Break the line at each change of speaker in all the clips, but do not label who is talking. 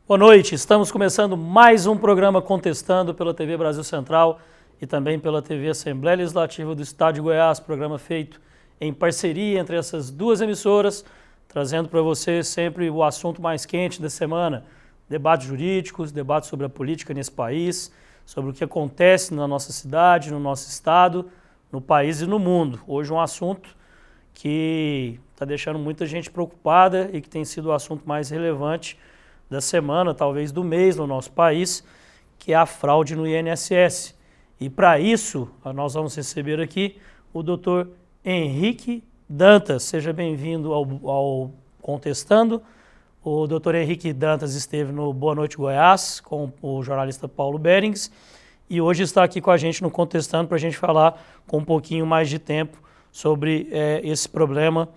Boa noite, estamos começando mais um programa Contestando pela TV Brasil Central e também pela TV Assembleia Legislativa do Estado de Goiás, programa feito em parceria entre essas duas emissoras, trazendo para você sempre o assunto mais quente da semana, debates jurídicos, debates sobre a política nesse país, sobre o que acontece na nossa cidade, no nosso estado, no país e no mundo. Hoje um assunto que está deixando muita gente preocupada e que tem sido o assunto mais relevante da semana, talvez do mês no nosso país, que é a fraude no INSS. E para isso, nós vamos receber aqui o Dr. Henrique Dantas. Seja bem-vindo ao Contestando. O Dr. Henrique Dantas esteve no Boa Noite Goiás com o jornalista Paulo Berings e hoje está aqui com a gente no Contestando para a gente falar com um pouquinho mais de tempo sobre esse problema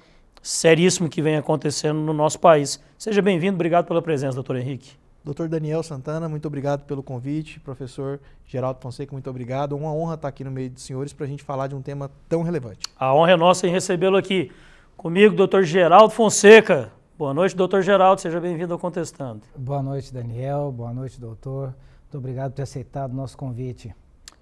seríssimo que vem acontecendo no nosso país. Seja bem-vindo, obrigado pela presença, doutor Henrique.
Doutor Daniel Santana, muito obrigado pelo convite. Professor Geraldo Fonseca, muito obrigado. Uma honra estar aqui no meio dos senhores para a gente falar de um tema tão relevante.
A honra é nossa em recebê-lo aqui. Comigo, doutor Geraldo Fonseca. Boa noite, doutor Geraldo, seja bem-vindo ao Contestando.
Boa noite, Daniel. Boa noite, doutor. Muito obrigado por ter aceitado o nosso convite.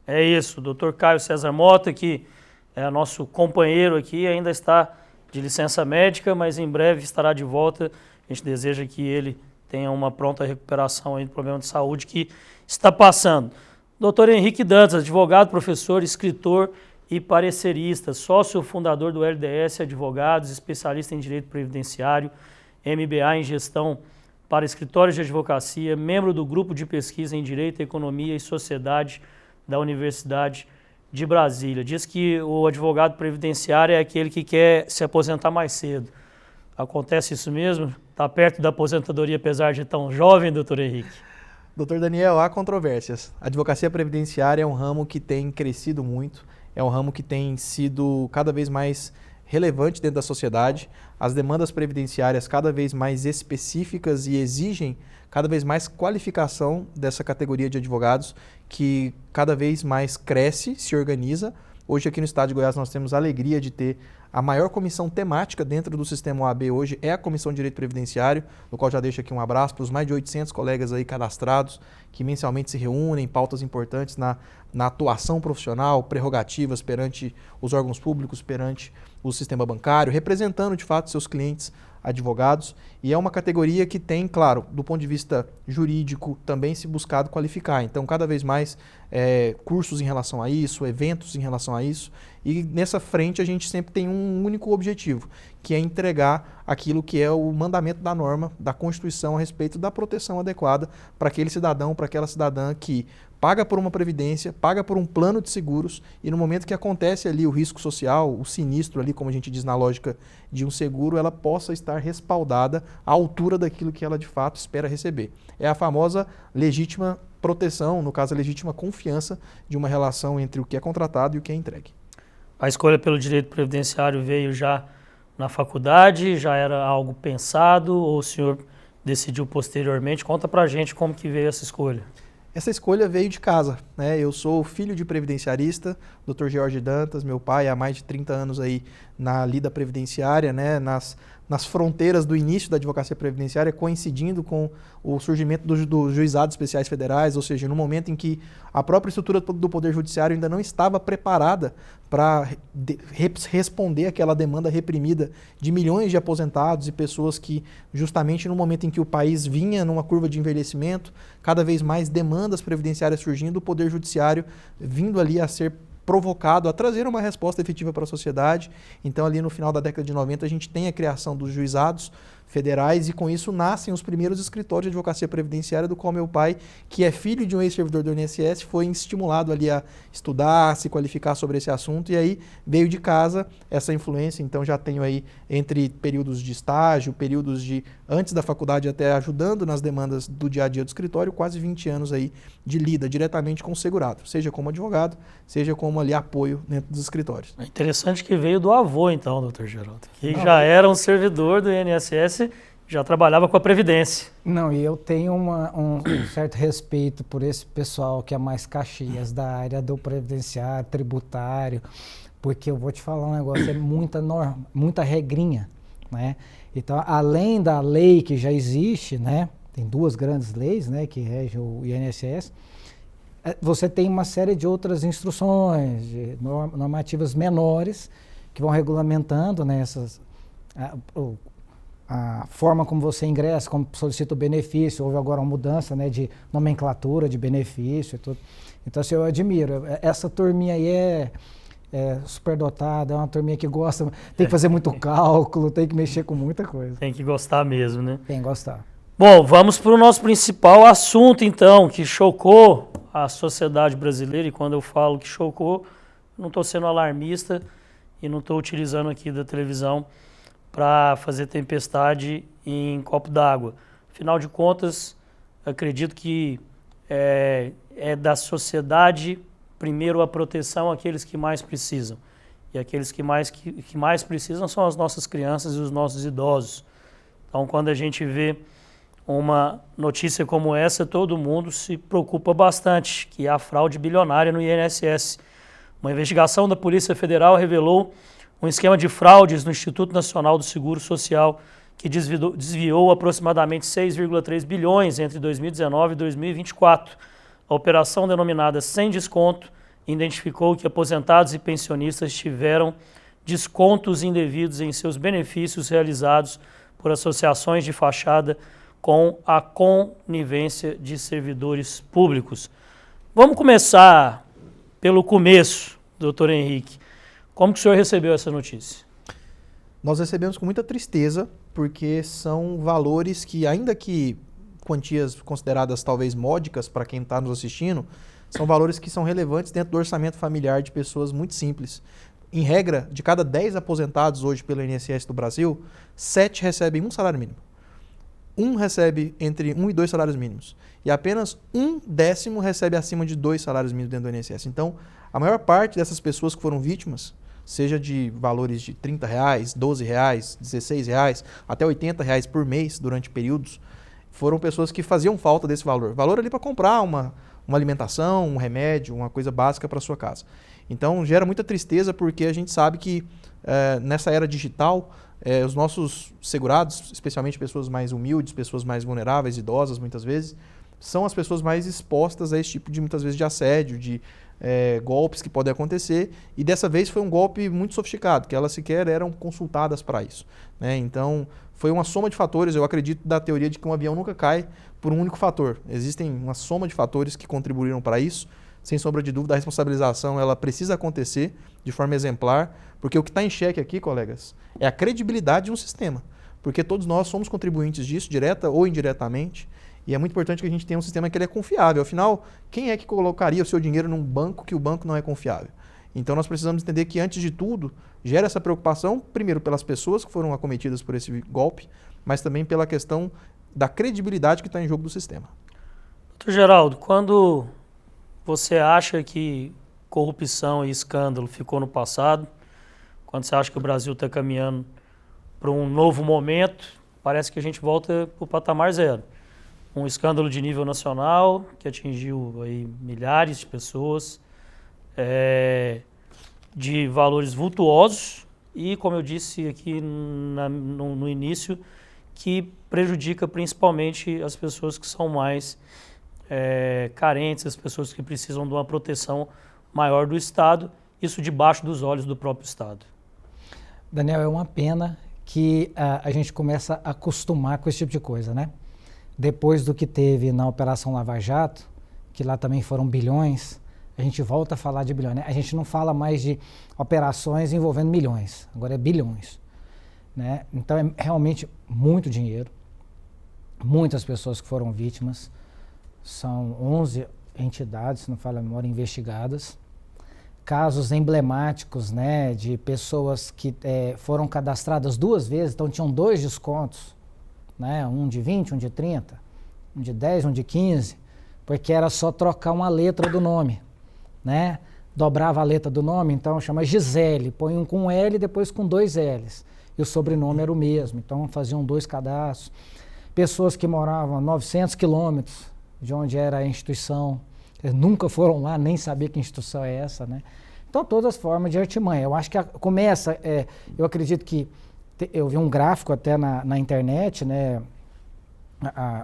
É isso, o doutor Caio César Mota, que é nosso companheiro aqui, ainda está de licença médica, mas em breve estará de volta. A gente deseja que ele tenha uma pronta recuperação aí do problema de saúde que está passando. Doutor Henrique Dantas, advogado, professor, escritor e parecerista, sócio fundador do LDS Advogados, especialista em direito previdenciário, MBA em gestão para escritórios de advocacia, membro do grupo de pesquisa em Direito, Economia e Sociedade da Universidade de Brasília. Diz que o advogado previdenciário é aquele que quer se aposentar mais cedo. Acontece isso mesmo? Está perto da aposentadoria, apesar de tão jovem, doutor Henrique?
Doutor Daniel, há controvérsias. A advocacia previdenciária é um ramo que tem crescido muito, é um ramo que tem sido cada vez mais relevante dentro da sociedade. As demandas previdenciárias cada vez mais específicas e exigem cada vez mais qualificação dessa categoria de advogados, que cada vez mais cresce, se organiza. Hoje aqui no estado de Goiás nós temos a alegria de ter a maior comissão temática dentro do sistema OAB hoje, é a Comissão de Direito Previdenciário, no qual já deixo aqui um abraço para os mais de 800 colegas aí cadastrados, que mensalmente se reúnem, pautas importantes na atuação profissional, prerrogativas perante os órgãos públicos, perante o sistema bancário, representando de fato seus clientes advogados, e é uma categoria que tem, claro, do ponto de vista jurídico, também se buscado qualificar. Então, cada vez mais cursos em relação a isso, eventos em relação a isso, e nessa frente a gente sempre tem um único objetivo, que é entregar aquilo que é o mandamento da norma, da Constituição a respeito da proteção adequada para aquele cidadão, para aquela cidadã que paga por uma previdência, paga por um plano de seguros e no momento que acontece ali o risco social, o sinistro ali, como a gente diz na lógica de um seguro, ela possa estar respaldada à altura daquilo que ela de fato espera receber. É a famosa legítima proteção, no caso a legítima confiança de uma relação entre o que é contratado e o que é entregue.
A escolha pelo direito previdenciário veio já na faculdade, já era algo pensado ou o senhor decidiu posteriormente? Conta pra gente como que veio essa escolha.
Essa escolha veio de casa, né? Eu sou filho de previdenciarista, Dr. Jorge Dantas, meu pai há mais de 30 anos aí na lida previdenciária, né? Nas fronteiras do início da advocacia previdenciária, coincidindo com o surgimento dos juizados especiais federais, ou seja, no momento em que a própria estrutura do Poder Judiciário ainda não estava preparada para responder àquela demanda reprimida de milhões de aposentados e pessoas que, justamente no momento em que o país vinha numa curva de envelhecimento, cada vez mais demandas previdenciárias surgindo, o Poder Judiciário vindo ali a ser provocado a trazer uma resposta efetiva para a sociedade. Então, ali no final da década de 90, a gente tem a criação dos juizados federais e com isso nascem os primeiros escritórios de advocacia previdenciária, do qual meu pai, que é filho de um ex-servidor do INSS, foi estimulado ali a estudar, a se qualificar sobre esse assunto e aí veio de casa essa influência. Então já tenho aí entre períodos de estágio, períodos de antes da faculdade até ajudando nas demandas do dia a dia do escritório, quase 20 anos aí de lida diretamente com o segurado, seja como advogado, seja como ali apoio dentro dos escritórios.
É interessante que veio do avô então, doutor Geraldo, que já era um servidor do INSS, já trabalhava com a Previdência.
Não, e eu tenho um certo respeito por esse pessoal que é mais Caxias, da área do previdenciário, tributário, porque eu vou te falar um negócio, é muita norma, muita regrinha, né? Então, além da lei que já existe, né? tem duas grandes leis, né, que regem o INSS, você tem uma série de outras instruções, de normativas menores, que vão regulamentando, né, a forma como você ingressa, como solicita o benefício. Houve agora uma mudança, né, de nomenclatura de benefício e tudo. Então, assim, eu admiro. Essa turminha aí é superdotada, é uma turminha que gosta, tem que fazer muito cálculo, tem que mexer com muita coisa.
Tem que gostar mesmo, né?
Tem que gostar.
Bom, vamos para o nosso principal assunto, então, que chocou a sociedade brasileira. E quando eu falo que chocou, não estou sendo alarmista e não estou utilizando aqui da televisão para fazer tempestade em copo d'água. Afinal de contas, acredito que é da sociedade, primeiro, a proteção àqueles que mais precisam. E aqueles que mais precisam são as nossas crianças e os nossos idosos. Então, quando a gente vê uma notícia como essa, todo mundo se preocupa bastante, que é a fraude bilionária no INSS. Uma investigação da Polícia Federal revelou um esquema de fraudes no Instituto Nacional do Seguro Social que desviou aproximadamente 6,3 bilhões entre 2019 e 2024. A operação, denominada Sem Desconto, identificou que aposentados e pensionistas tiveram descontos indevidos em seus benefícios realizados por associações de fachada com a conivência de servidores públicos. Vamos começar pelo começo, doutor Henrique. Como que o senhor recebeu essa notícia?
Nós recebemos com muita tristeza, porque são valores que, ainda que quantias consideradas talvez módicas para quem está nos assistindo, são valores que são relevantes dentro do orçamento familiar de pessoas muito simples. Em regra, de cada 10 aposentados hoje pelo INSS do Brasil, 7 recebem um salário mínimo. Um recebe entre 1 e 2 salários mínimos. E apenas 1/10 recebe acima de 2 salários mínimos dentro do INSS. Então, a maior parte dessas pessoas que foram vítimas, seja de valores de R$30, R$12, R$16, até R$80 por mês durante períodos, foram pessoas que faziam falta desse valor. Valor ali para comprar uma alimentação, um remédio, uma coisa básica para sua casa. Então, gera muita tristeza, porque a gente sabe que nessa era digital, os nossos segurados, especialmente pessoas mais humildes, pessoas mais vulneráveis, idosas muitas vezes, são as pessoas mais expostas a esse tipo de, muitas vezes, de assédio, de golpes que podem acontecer. E dessa vez foi um golpe muito sofisticado, que elas sequer eram consultadas para isso, né? Então, foi uma soma de fatores. Eu acredito da teoria de que um avião nunca cai por um único fator. Existem uma soma de fatores que contribuíram para isso. Sem sombra de dúvida, a responsabilização ela precisa acontecer de forma exemplar, porque o que está em xeque aqui, colegas, é a credibilidade de um sistema. Porque todos nós somos contribuintes disso, direta ou indiretamente, e é muito importante que a gente tenha um sistema que ele é confiável. Afinal, quem é que colocaria o seu dinheiro num banco que o banco não é confiável? Então nós precisamos entender que, antes de tudo, gera essa preocupação, primeiro pelas pessoas que foram acometidas por esse golpe, mas também pela questão da credibilidade que está em jogo do sistema.
Doutor Geraldo, quando você acha que corrupção e escândalo ficou no passado, quando você acha que o Brasil está caminhando para um novo momento, parece que a gente volta para o patamar zero. Um escândalo de nível nacional que atingiu aí milhares de pessoas, de valores vultuosos e, como eu disse aqui no início, que prejudica principalmente as pessoas que são mais carentes, as pessoas que precisam de uma proteção maior do Estado, isso debaixo dos olhos do próprio Estado.
Daniel, é uma pena que a gente começa a acostumar com esse tipo de coisa, né? Depois do que teve na Operação Lava Jato, que lá também foram bilhões, a gente volta a falar de bilhões, né? A gente não fala mais de operações envolvendo milhões, agora é bilhões, né? Então é realmente muito dinheiro, muitas pessoas que foram vítimas, são 11 entidades, se não falha a memória, investigadas, casos emblemáticos, né, de pessoas que foram cadastradas 2 vezes, então tinham 2 descontos, né, um de 20, um de 30, um de 10, um de 15, porque era só trocar uma letra do nome, né? Dobrava a letra do nome, então chama Gisele, põe um com L e depois com 2 L's, e o sobrenome era o mesmo, então faziam 2 cadastros. Pessoas que moravam a 900 quilômetros de onde era a instituição, eles nunca foram lá, nem saber que instituição é essa, né? Então, todas as formas de artimanha. Eu acho que começa, eu acredito que, eu vi um gráfico até na internet, né,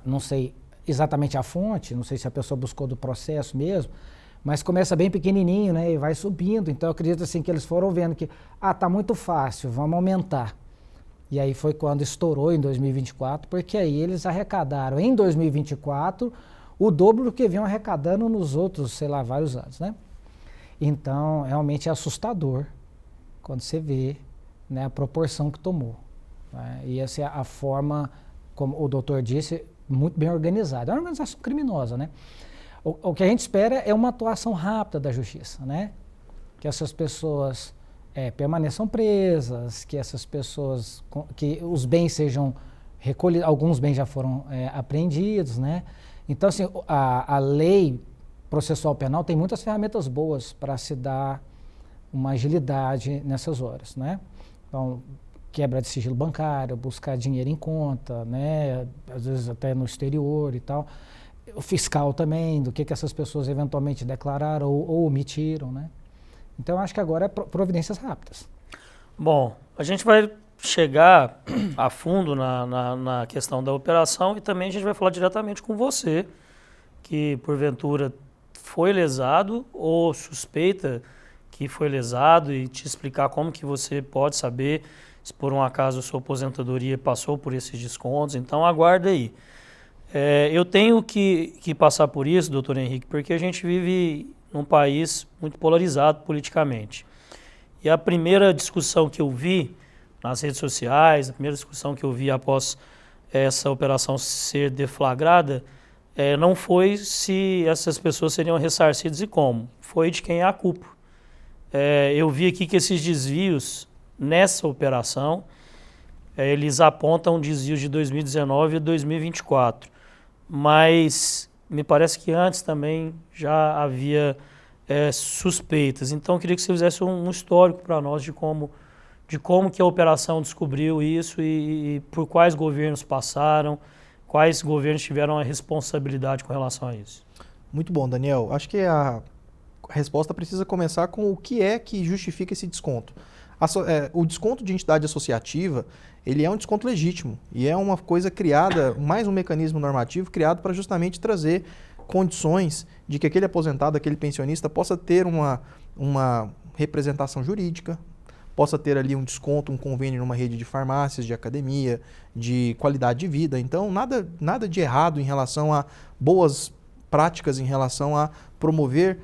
não sei exatamente a fonte, não sei se a pessoa buscou do processo mesmo, mas começa bem pequenininho, né, e vai subindo. Então eu acredito assim que eles foram vendo que, tá muito fácil, vamos aumentar. E aí foi quando estourou em 2024, porque aí eles arrecadaram em 2024 o dobro do que vinham arrecadando nos outros, sei lá, vários anos, né? Então, realmente é assustador quando você vê, né, a proporção que tomou, né? E essa é a forma, como o doutor disse, muito bem organizada. É uma organização criminosa, né? O que a gente espera é uma atuação rápida da justiça, né? Que essas pessoas permaneçam presas, que essas pessoas, que os bens sejam recolhidos, alguns bens já foram apreendidos, né? Então, assim, a lei processual penal tem muitas ferramentas boas para se dar uma agilidade nessas horas, né? Então, quebra de sigilo bancário, buscar dinheiro em conta, né? Às vezes até no exterior e tal. O fiscal também, do que essas pessoas eventualmente declararam ou omitiram, né? Então, acho que agora é providências rápidas.
Bom, a gente vai chegar a fundo na questão da operação e também a gente vai falar diretamente com você, que porventura foi lesado ou suspeita que foi lesado, e te explicar como que você pode saber se por um acaso a sua aposentadoria passou por esses descontos. Então, aguarda aí. Eu tenho que passar por isso, doutor Henrique, porque a gente vive num país muito polarizado politicamente. E a primeira discussão que eu vi nas redes sociais, a primeira discussão que eu vi após essa operação ser deflagrada, não foi se essas pessoas seriam ressarcidas e como, foi de quem é a culpa. Eu vi aqui que esses desvios nessa operação, eles apontam desvios de 2019 e 2024, mas me parece que antes também já havia suspeitas. Então eu queria que você fizesse um histórico para nós de como que a operação descobriu isso e por quais governos passaram, quais governos tiveram a responsabilidade com relação a isso.
Muito bom, Daniel. Acho que a resposta precisa começar com o que é que justifica esse desconto. O desconto de entidade associativa, ele é um desconto legítimo e é uma coisa criada, mais um mecanismo normativo criado para justamente trazer condições de que aquele aposentado, aquele pensionista possa ter uma representação jurídica, possa ter ali um desconto, um convênio numa rede de farmácias, de academia, de qualidade de vida. Então, nada de errado em relação a boas práticas, em relação a promover,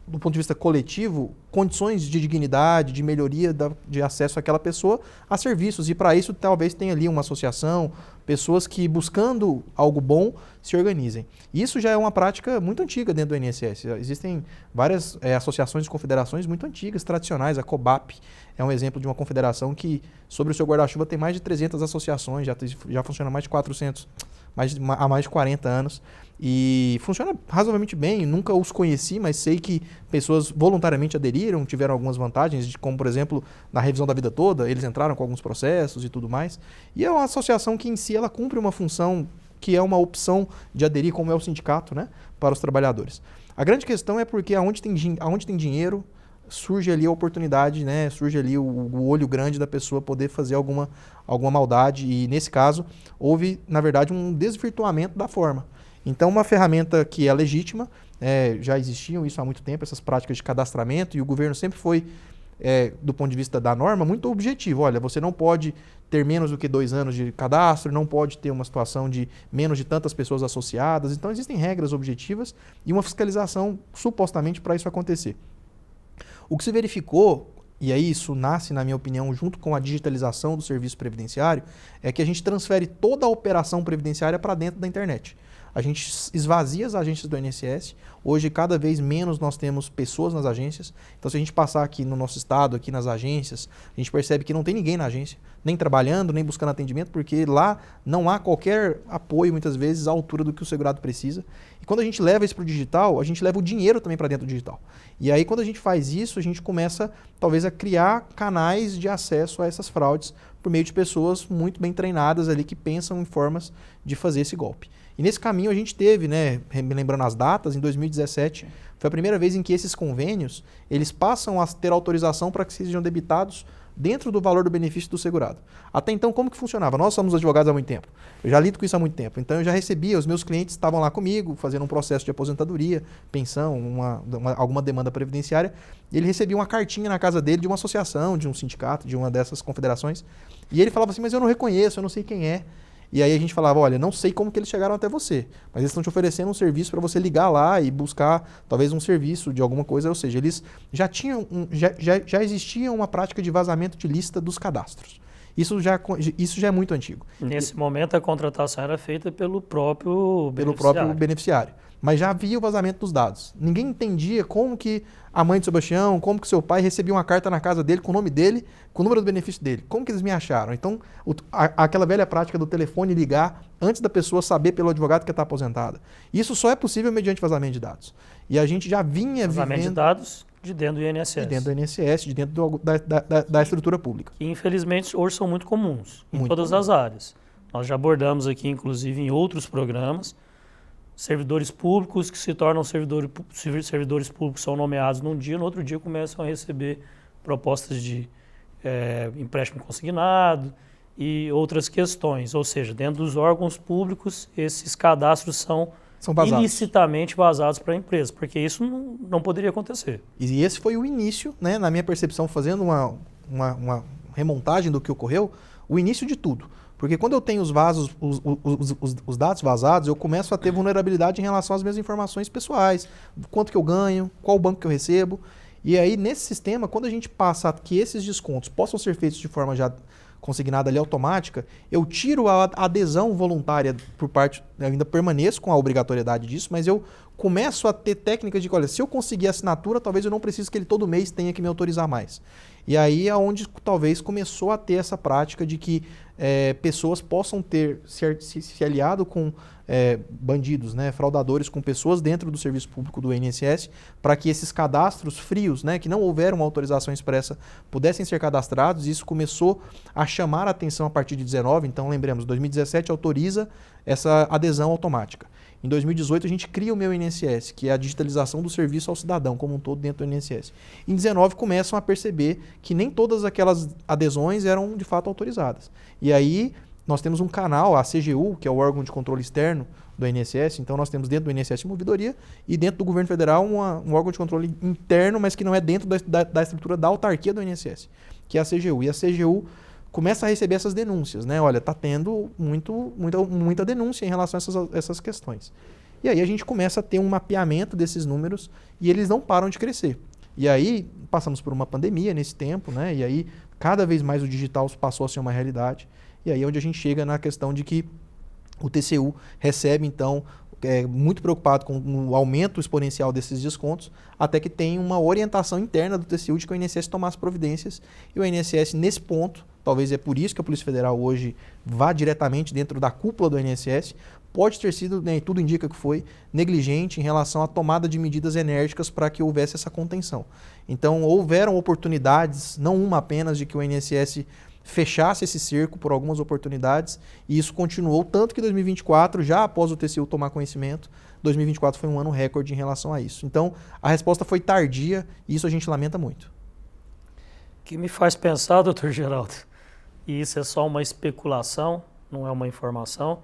do ponto de vista coletivo, condições de dignidade, de melhoria de acesso àquela pessoa a serviços. E para isso talvez tenha ali uma associação, pessoas que buscando algo bom se organizem. Isso já é uma prática muito antiga dentro do INSS. Existem várias associações e confederações muito antigas, tradicionais. A COBAP é um exemplo de uma confederação que sobre o seu guarda-chuva tem mais de 300 associações, já funciona há mais de 400, há mais de 40 anos. E funciona razoavelmente bem, nunca os conheci, mas sei que pessoas voluntariamente aderiram, tiveram algumas vantagens, como por exemplo, na revisão da vida toda, eles entraram com alguns processos e tudo mais. E é uma associação que em si ela cumpre uma função que é uma opção de aderir, como é o sindicato, né, para os trabalhadores. A grande questão é porque aonde tem dinheiro, surge ali a oportunidade, né, surge ali o olho grande da pessoa poder fazer alguma maldade, e nesse caso houve, na verdade, um desvirtuamento da forma. Então, uma ferramenta que é legítima, já existiam isso há muito tempo, essas práticas de cadastramento, e o governo sempre foi, do ponto de vista da norma, muito objetivo. Olha, você não pode ter menos do que 2 anos de cadastro, não pode ter uma situação de menos de tantas pessoas associadas. Então, existem regras objetivas e uma fiscalização supostamente para isso acontecer. O que se verificou, e aí isso nasce, na minha opinião, junto com a digitalização do serviço previdenciário, é que a gente transfere toda a operação previdenciária para dentro da internet. A gente esvazia as agências do INSS. Hoje, cada vez menos nós temos pessoas nas agências. Então, se a gente passar aqui no nosso estado, aqui nas agências, a gente percebe que não tem ninguém na agência, nem trabalhando, nem buscando atendimento, porque lá não há qualquer apoio, muitas vezes, à altura do que o segurado precisa. E quando a gente leva isso para o digital, a gente leva o dinheiro também para dentro do digital. E aí, quando a gente faz isso, a gente começa, talvez, a criar canais de acesso a essas fraudes por meio de pessoas muito bem treinadas ali que pensam em formas de fazer esse golpe. E nesse caminho a gente teve, né, me lembrando as datas, em 2017, foi a primeira vez em que esses convênios, eles passam a ter autorização para que sejam debitados dentro do valor do benefício do segurado. Até então, como que funcionava? Nós somos advogados há muito tempo. Eu já lido com isso há muito tempo. Então, eu já recebia, os meus clientes estavam lá comigo, fazendo um processo de aposentadoria, pensão, alguma demanda previdenciária, e ele recebia uma cartinha na casa dele de uma associação, de um sindicato, de uma dessas confederações, e ele falava assim, mas eu não reconheço, eu não sei quem é. E aí a gente falava, olha, não sei como que eles chegaram até você, mas eles estão te oferecendo um serviço para você ligar lá e buscar talvez um serviço de alguma coisa, ou seja, eles já tinham, já existia uma prática de vazamento de lista dos cadastros. Isso já é muito antigo.
Nesse momento a contratação era feita pelo próprio beneficiário.
Mas já havia o vazamento dos dados. Ninguém entendia como que a mãe de Sebastião, como que seu pai recebia uma carta na casa dele com o nome dele, com o número do benefício dele. Como que eles me acharam? Então, aquela velha prática do telefone ligar antes da pessoa saber pelo advogado que está aposentada. Isso só é possível mediante vazamento de dados. E a gente já vinha
vazamento de dados de dentro do INSS.
De dentro do INSS, de dentro da estrutura pública.
Que infelizmente hoje são muito comuns em todas as áreas. Nós já abordamos aqui, inclusive, em outros programas, servidores públicos que se tornam servidores públicos, são nomeados num dia, no outro dia começam a receber propostas de empréstimo consignado e outras questões. Ou seja, dentro dos órgãos públicos, esses cadastros são vazados. Ilicitamente vazados para a empresa, porque isso não poderia acontecer.
E esse foi o início, né, na minha percepção, fazendo uma remontagem do que ocorreu, o início de tudo. Porque quando eu tenho os dados vazados, eu começo a ter vulnerabilidade em relação às minhas informações pessoais, quanto que eu ganho, qual banco que eu recebo. E aí, nesse sistema, quando a gente passa que esses descontos possam ser feitos de forma já consignada ali automática, eu tiro a adesão voluntária por parte, eu ainda permaneço com a obrigatoriedade disso, mas eu começo a ter técnicas de, olha, se eu conseguir a assinatura, talvez eu não precise que ele todo mês tenha que me autorizar mais. E aí é onde talvez começou a ter essa prática de que pessoas possam se aliado com bandidos, né, fraudadores, com pessoas dentro do serviço público do INSS, para que esses cadastros frios, né, que não houveram uma autorização expressa, pudessem ser cadastrados. Isso começou a chamar a atenção a partir de 2019. Então, lembremos, 2017 autoriza essa adesão automática. Em 2018, a gente cria o Meu INSS, que é a digitalização do serviço ao cidadão como um todo dentro do INSS. Em 2019, começam a perceber que nem todas aquelas adesões eram de fato autorizadas. E aí, nós temos um canal, a CGU, que é o órgão de controle externo do INSS. Então, nós temos dentro do INSS uma ouvidoria e dentro do governo federal um órgão de controle interno, mas que não é dentro da estrutura da autarquia do INSS, que é a CGU. E a CGU começa a receber essas denúncias, né? Olha, está tendo muita denúncia em relação a essas questões. E aí a gente começa a ter um mapeamento desses números e eles não param de crescer. E aí passamos por uma pandemia nesse tempo, né? E aí cada vez mais o digital passou a ser uma realidade. E aí é onde a gente chega na questão de que o TCU recebe, então, muito preocupado com o aumento exponencial desses descontos, até que tem uma orientação interna do TCU de que o INSS tomasse providências. E o INSS, nesse ponto, talvez é por isso que a Polícia Federal hoje vá diretamente dentro da cúpula do INSS, pode ter sido, né, e tudo indica que foi, negligente em relação à tomada de medidas enérgicas para que houvesse essa contenção. Então, houveram oportunidades, não uma apenas, de que o INSS fechasse esse cerco por algumas oportunidades, e isso continuou, tanto que 2024, já após o TCU tomar conhecimento, 2024 foi um ano recorde em relação a isso. Então, a resposta foi tardia e isso a gente lamenta muito.
O que me faz pensar, doutor Geraldo, e isso é só uma especulação, não é uma informação,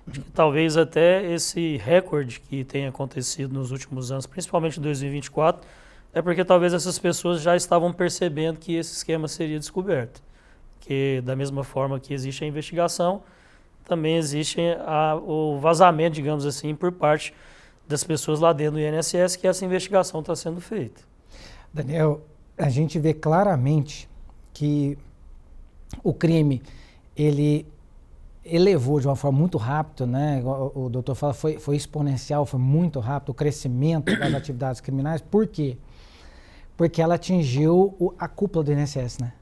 de que talvez até esse recorde que tem acontecido nos últimos anos, principalmente em 2024, é porque talvez essas pessoas já estavam percebendo que esse esquema seria descoberto. Que da mesma forma que existe a investigação, também existe o vazamento, digamos assim, por parte das pessoas lá dentro do INSS, que essa investigação está sendo feita.
Daniel, a gente vê claramente que o crime, ele elevou de uma forma muito rápida, né? O doutor fala, foi exponencial, foi muito rápido o crescimento das atividades criminais. Por quê? Porque ela atingiu a cúpula do INSS, né?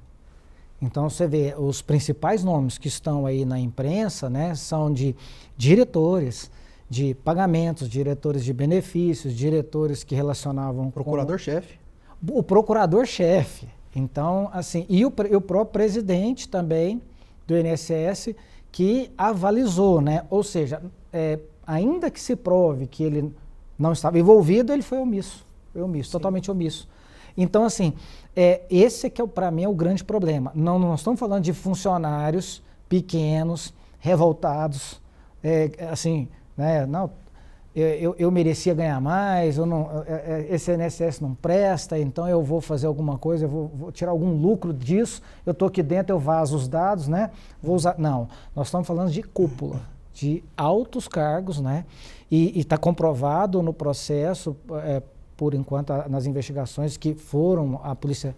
Então, você vê, os principais nomes que estão aí na imprensa, né, são de diretores de pagamentos, diretores de benefícios, diretores que relacionavam
Procurador-chefe.
O procurador-chefe. Então, assim, e o próprio presidente também do INSS que avalizou, né? Ou seja, ainda que se prove que ele não estava envolvido, ele foi omisso, totalmente omisso. Então, assim, esse é que para mim é o grande problema. Não estamos falando de funcionários pequenos, revoltados, assim, né, não, eu merecia ganhar mais, esse INSS não presta, então eu vou fazer alguma coisa, eu vou tirar algum lucro disso, eu estou aqui dentro, eu vazo os dados, né? Vou usar. Não, nós estamos falando de cúpula, de altos cargos, né? E está comprovado no processo, por enquanto, nas investigações que foram a polícia.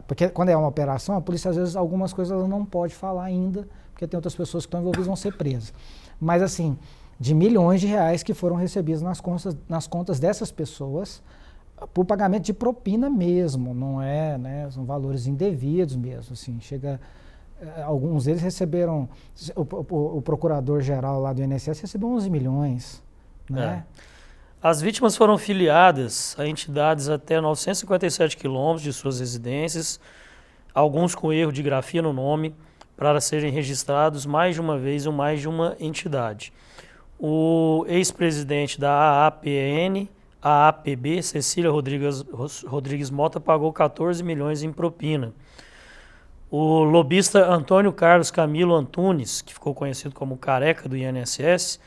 Porque quando é uma operação, a polícia, às vezes, algumas coisas ela não pode falar ainda, porque tem outras pessoas que estão envolvidas e vão ser presas. Mas, assim, de milhões de reais que foram recebidos nas contas dessas pessoas por pagamento de propina mesmo, não é, né? São valores indevidos mesmo, assim, alguns deles receberam, o procurador-geral lá do INSS recebeu 11 milhões, né?
As vítimas foram filiadas a entidades até 957 quilômetros de suas residências, alguns com erro de grafia no nome, para serem registrados mais de uma vez ou mais de uma entidade. O ex-presidente da AAPB, Cecília Rodrigues Mota, pagou 14 milhões em propina. O lobista Antônio Carlos Camilo Antunes, que ficou conhecido como Careca do INSS,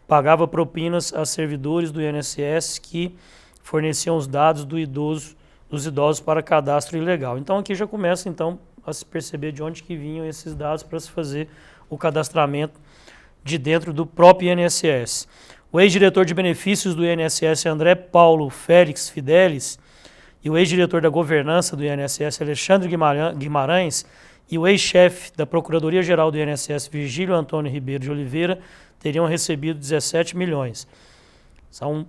pagava propinas a servidores do INSS que forneciam os dados dos idosos para cadastro ilegal. Então aqui já começa então a se perceber de onde que vinham esses dados para se fazer o cadastramento de dentro do próprio INSS. O ex-diretor de benefícios do INSS, André Paulo Félix Fidelis, e o ex-diretor da governança do INSS, Alexandre Guimarães, e o ex-chefe da Procuradoria-Geral do INSS, Virgílio Antônio Ribeiro de Oliveira, teriam recebido 17 milhões. São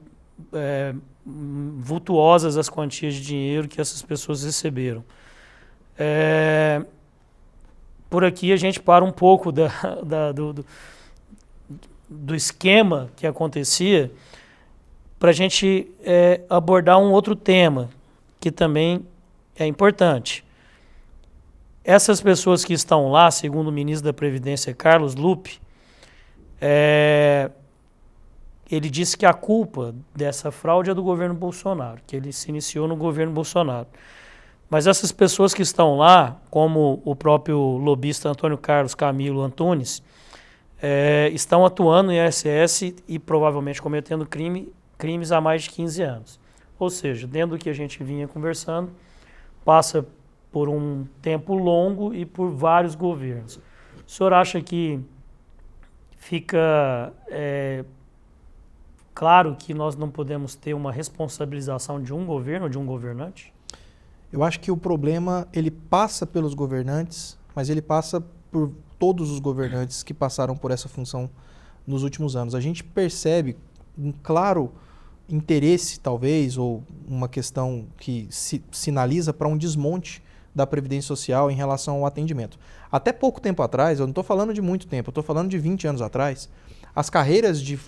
vultuosas as quantias de dinheiro que essas pessoas receberam. Por aqui a gente para um pouco do esquema que acontecia para a gente abordar um outro tema que também é importante. Essas pessoas que estão lá, segundo o ministro da Previdência, Carlos Lupe, ele disse que a culpa dessa fraude é do governo Bolsonaro, que ele se iniciou no governo Bolsonaro. Mas essas pessoas que estão lá, como o próprio lobista Antônio Carlos Camilo Antunes, estão atuando no INSS e provavelmente cometendo crimes há mais de 15 anos. Ou seja, dentro do que a gente vinha conversando, passa por um tempo longo e por vários governos. O senhor acha que fica claro que nós não podemos ter uma responsabilização de um governo ou de um governante?
Eu acho que o problema, ele passa pelos governantes, mas ele passa por todos os governantes que passaram por essa função nos últimos anos. A gente percebe um claro interesse, talvez, ou uma questão que sinaliza para um desmonte da Previdência Social em relação ao atendimento. Até pouco tempo atrás, eu não estou falando de muito tempo, eu estou falando de 20 anos atrás, as carreiras de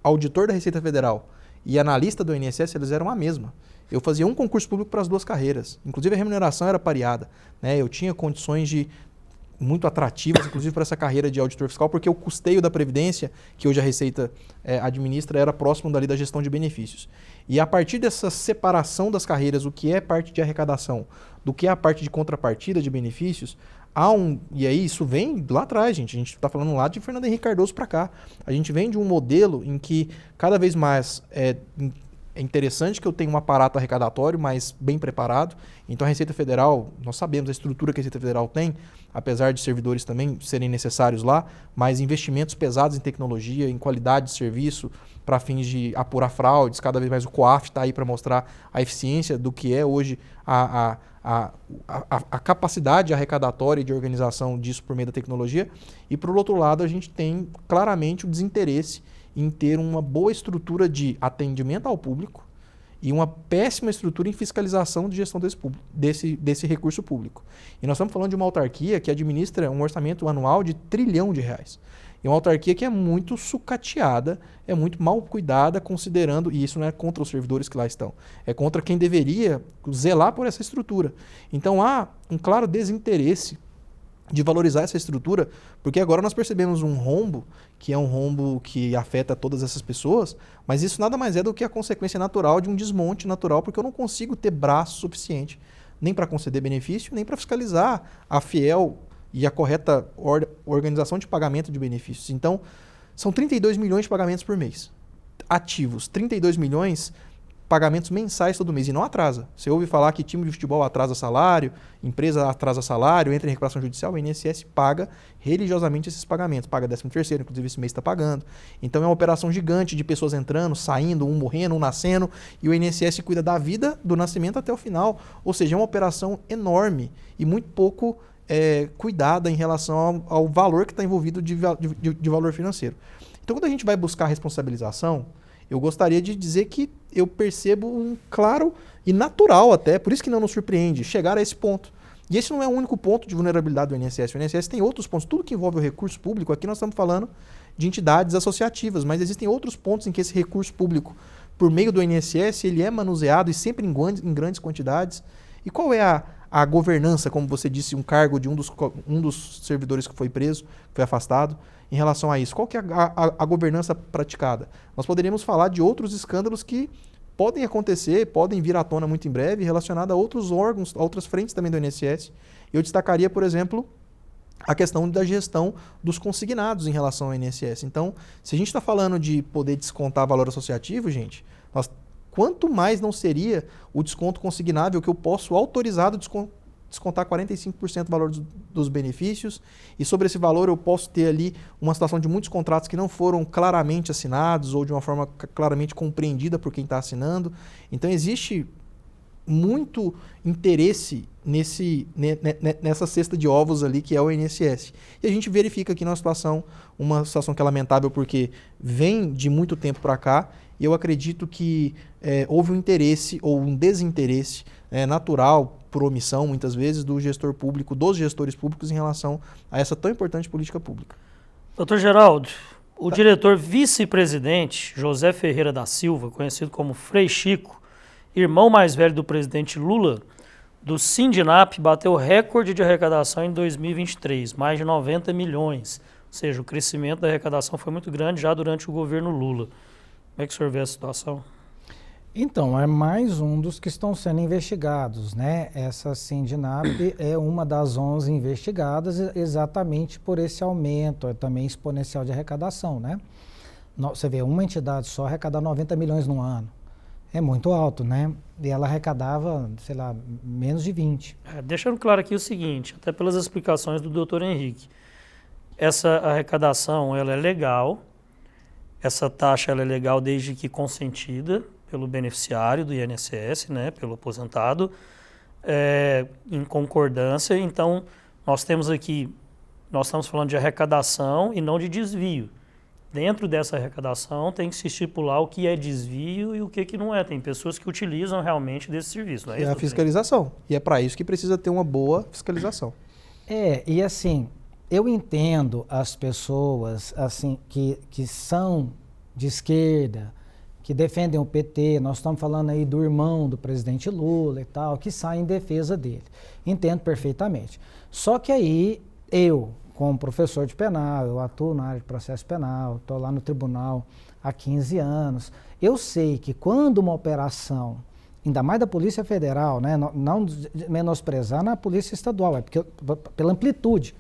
auditor da Receita Federal e analista do INSS, eles eram a mesma. Eu fazia um concurso público para as duas carreiras, inclusive a remuneração era pareada, né? Eu tinha condições muito atrativas, inclusive para essa carreira de auditor fiscal, porque o custeio da Previdência, que hoje a Receita administra, era próximo dali da gestão de benefícios. E a partir dessa separação das carreiras, o que é parte de arrecadação, do que é a parte de contrapartida de benefícios, e aí isso vem lá atrás, gente. A gente está falando lá de Fernando Henrique Cardoso para cá. A gente vem de um modelo em que cada vez mais é interessante que eu tenha um aparato arrecadatório mais bem preparado. Então a Receita Federal, nós sabemos a estrutura que a Receita Federal tem, apesar de servidores também serem necessários lá, mas investimentos pesados em tecnologia, em qualidade de serviço, para fins de apurar fraudes. Cada vez mais o COAF está aí para mostrar a eficiência do que é hoje a capacidade arrecadatória e de organização disso por meio da tecnologia. E, por outro lado, a gente tem claramente o desinteresse em ter uma boa estrutura de atendimento ao público e uma péssima estrutura em fiscalização de gestão desse recurso público. E nós estamos falando de uma autarquia que administra um orçamento anual de R$ 1 trilhão. E uma autarquia que é muito sucateada, é muito mal cuidada, considerando, e isso não é contra os servidores que lá estão, é contra quem deveria zelar por essa estrutura. Então há um claro desinteresse de valorizar essa estrutura, porque agora nós percebemos um rombo, que é um rombo que afeta todas essas pessoas, mas isso nada mais é do que a consequência natural de um desmonte natural, porque eu não consigo ter braço suficiente nem para conceder benefício, nem para fiscalizar a fiel e a correta organização de pagamento de benefícios. Então, são 32 milhões de pagamentos por mês. Ativos, 32 milhões pagamentos mensais todo mês e não atrasa. Você ouve falar que time de futebol atrasa salário, empresa atrasa salário, entra em recuperação judicial, o INSS paga religiosamente esses pagamentos, paga 13º, inclusive esse mês está pagando. Então é uma operação gigante de pessoas entrando, saindo, um morrendo, um nascendo, e o INSS cuida da vida do nascimento até o final. Ou seja, é uma operação enorme e muito pouco cuidada em relação ao valor que está envolvido de valor financeiro. Então quando a gente vai buscar responsabilização, eu gostaria de dizer que eu percebo um claro e natural até, por isso que não nos surpreende, chegar a esse ponto. E esse não é o único ponto de vulnerabilidade do INSS. O INSS tem outros pontos. Tudo que envolve o recurso público, aqui nós estamos falando de entidades associativas, mas existem outros pontos em que esse recurso público, por meio do INSS, ele é manuseado e sempre em grandes quantidades. E qual é a governança, como você disse, um cargo de um dos servidores que foi preso, foi afastado, em relação a isso? Qual que é a governança praticada? Nós poderíamos falar de outros escândalos que podem acontecer, podem vir à tona muito em breve, relacionado a outros órgãos, a outras frentes também do INSS. Eu destacaria, por exemplo, a questão da gestão dos consignados em relação ao INSS. Então, se a gente está falando de poder descontar valor associativo, gente, quanto mais não seria o desconto consignável que eu posso autorizado descontar 45% do valor dos benefícios, e sobre esse valor eu posso ter ali uma situação de muitos contratos que não foram claramente assinados ou de uma forma claramente compreendida por quem está assinando. Então existe muito interesse nessa cesta de ovos ali que é o INSS. E a gente verifica aqui uma situação que é lamentável porque vem de muito tempo para cá, e eu acredito que houve um interesse ou um desinteresse natural, por omissão, muitas vezes, do gestor público, dos gestores públicos em relação a essa tão importante política pública.
Doutor Geraldo, o diretor vice-presidente José Ferreira da Silva, conhecido como Frei Chico, irmão mais velho do presidente Lula, do Sindinap, bateu recorde de arrecadação em 2023, mais de 90 milhões. Ou seja, o crescimento da arrecadação foi muito grande já durante o governo Lula. Como é que o senhor vê a situação?
Então, é mais um dos que estão sendo investigados, né? Essa Sindinap é uma das 11 investigadas exatamente por esse aumento, também exponencial de arrecadação, né? Você vê, uma entidade só arrecadar 90 milhões no ano. É muito alto, né? E ela arrecadava, sei lá, menos de 20.
Deixando claro aqui o seguinte, até pelas explicações do doutor Henrique, essa arrecadação ela é legal, essa taxa ela é legal desde que consentida pelo beneficiário do INSS, né, pelo aposentado, em concordância. Então, nós estamos falando de arrecadação e não de desvio. Dentro dessa arrecadação tem que se estipular o que é desvio e o que não é. Tem pessoas que utilizam realmente desse serviço. Não é isso,
a fiscalização. E é para isso que precisa ter uma boa fiscalização.
E assim, eu entendo as pessoas assim, que são de esquerda, que defendem o PT, nós estamos falando aí do irmão do presidente Lula e tal, que sai em defesa dele. Entendo perfeitamente. Só que aí, eu, como professor de penal, eu atuo na área de processo penal, estou lá no tribunal há 15 anos, eu sei que quando uma operação, ainda mais da Polícia Federal, né, não menosprezar na Polícia Estadual, porque pela amplitude.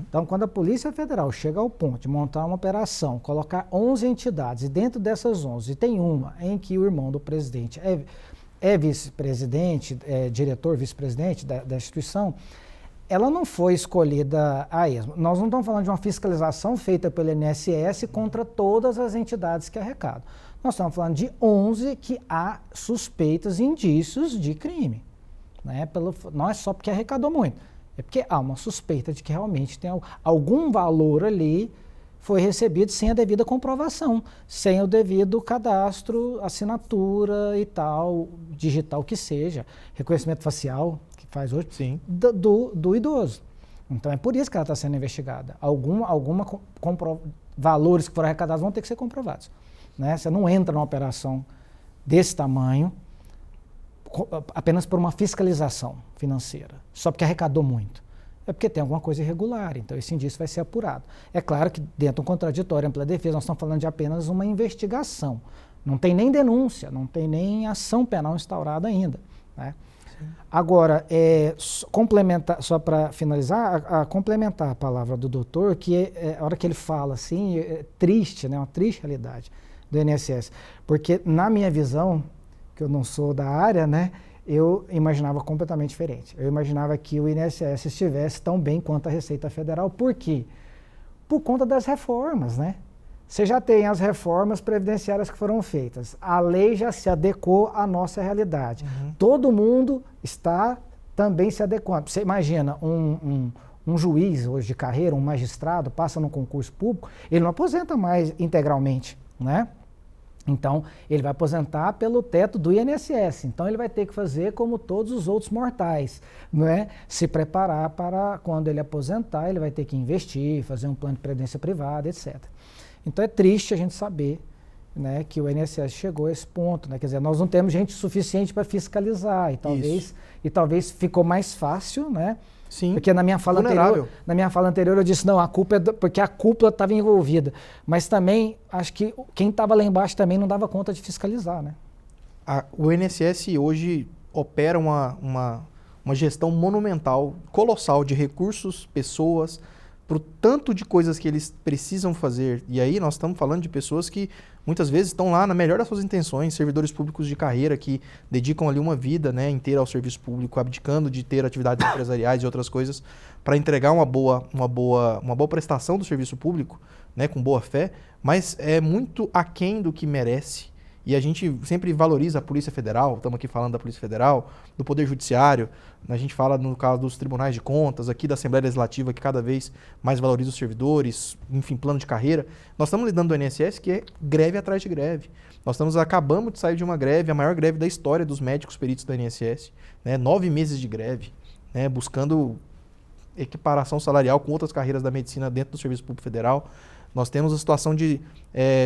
Então, quando a Polícia Federal chega ao ponto de montar uma operação, colocar 11 entidades, e dentro dessas 11 tem uma em que o irmão do presidente é vice-presidente, diretor, vice-presidente da instituição, ela não foi escolhida a esmo. Nós não estamos falando de uma fiscalização feita pelo INSS contra todas as entidades que arrecadam. Nós estamos falando de 11 que há suspeitas e indícios de crime. Né? Não é só porque arrecadou muito. É porque há uma suspeita de que realmente tem algum valor ali foi recebido sem a devida comprovação, sem o devido cadastro, assinatura e tal, digital que seja, reconhecimento facial, que faz hoje,
sim,
do idoso. Então é por isso que ela está sendo investigada. Valores que foram arrecadados vão ter que ser comprovados. Né? Você não entra numa operação desse tamanho apenas por uma fiscalização financeira, só porque arrecadou muito. é porque tem alguma coisa irregular, então esse indício vai ser apurado. É claro que dentro do contraditório, ampla defesa, nós estamos falando de apenas uma investigação. Não tem nem denúncia, não tem nem ação penal instaurada ainda, né? Agora, só para finalizar, complementar a palavra do doutor, que a hora que ele fala assim, é triste, né, uma triste realidade do INSS, porque na minha visão, que eu não sou da área, né, eu imaginava completamente diferente. Eu imaginava que o INSS estivesse tão bem quanto a Receita Federal. Por quê? Por conta das reformas, né? Você já tem as reformas previdenciárias que foram feitas. A lei já se adequou à nossa realidade. Todo mundo está também se adequando. Você imagina um juiz hoje de carreira, um magistrado, passa num concurso público, ele não aposenta mais integralmente, né? Então, ele vai aposentar pelo teto do INSS. Então, ele vai ter que fazer como todos os outros mortais, não é? Se preparar para, quando ele aposentar, ele vai ter que investir, fazer um plano de previdência privada, etc. Então, é triste a gente saber, né, que o INSS chegou a esse ponto, né? Quer dizer, nós não temos gente suficiente para fiscalizar e talvez ficou mais fácil, né?
Sim.
Porque na minha fala anterior eu disse, não, a culpa é porque a cúpula estava envolvida. Mas também, acho que quem estava lá embaixo também não dava conta de fiscalizar, né?
O INSS hoje opera uma gestão monumental, colossal de recursos, pessoas, para o tanto de coisas que eles precisam fazer. E aí nós estamos falando de pessoas que muitas vezes estão lá na melhor das suas intenções, servidores públicos de carreira que dedicam ali uma vida, né, inteira ao serviço público, abdicando de ter atividades empresariais e outras coisas para entregar uma boa prestação do serviço público, né, com boa fé, mas é muito aquém do que merece. E a gente sempre valoriza a Polícia Federal, estamos aqui falando da Polícia Federal, do Poder Judiciário, a gente fala no caso dos tribunais de contas, aqui da Assembleia Legislativa, que cada vez mais valoriza os servidores, enfim, plano de carreira. Nós estamos lidando do INSS, que é greve atrás de greve. Acabamos de sair de uma greve, a maior greve da história dos médicos peritos do INSS, né, 9 meses de greve, né, buscando equiparação salarial com outras carreiras da medicina dentro do Serviço Público Federal. Nós temos a situação de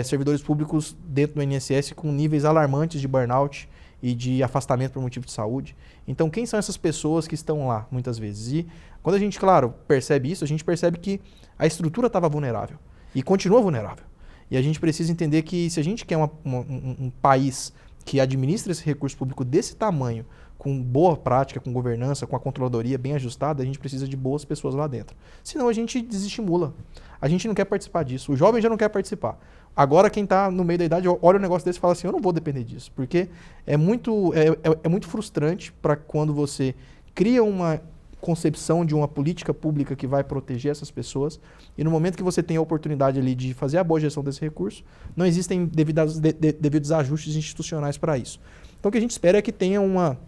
servidores públicos dentro do INSS com níveis alarmantes de burnout e de afastamento por motivo de saúde. Então, quem são essas pessoas que estão lá, muitas vezes? E quando a gente, claro, percebe isso, a gente percebe que a estrutura estava vulnerável e continua vulnerável. E a gente precisa entender que se a gente quer um país que administra esse recurso público desse tamanho, com boa prática, com governança, com a controladoria bem ajustada, a gente precisa de boas pessoas lá dentro. Senão a gente desestimula. A gente não quer participar disso. O jovem já não quer participar. Agora quem está no meio da idade olha um negócio desse e fala assim, eu não vou depender disso. Porque é muito frustrante para quando você cria uma concepção de uma política pública que vai proteger essas pessoas e no momento que você tem a oportunidade ali de fazer a boa gestão desse recurso, não existem devidos ajustes institucionais para isso. Então o que a gente espera é que tenha uma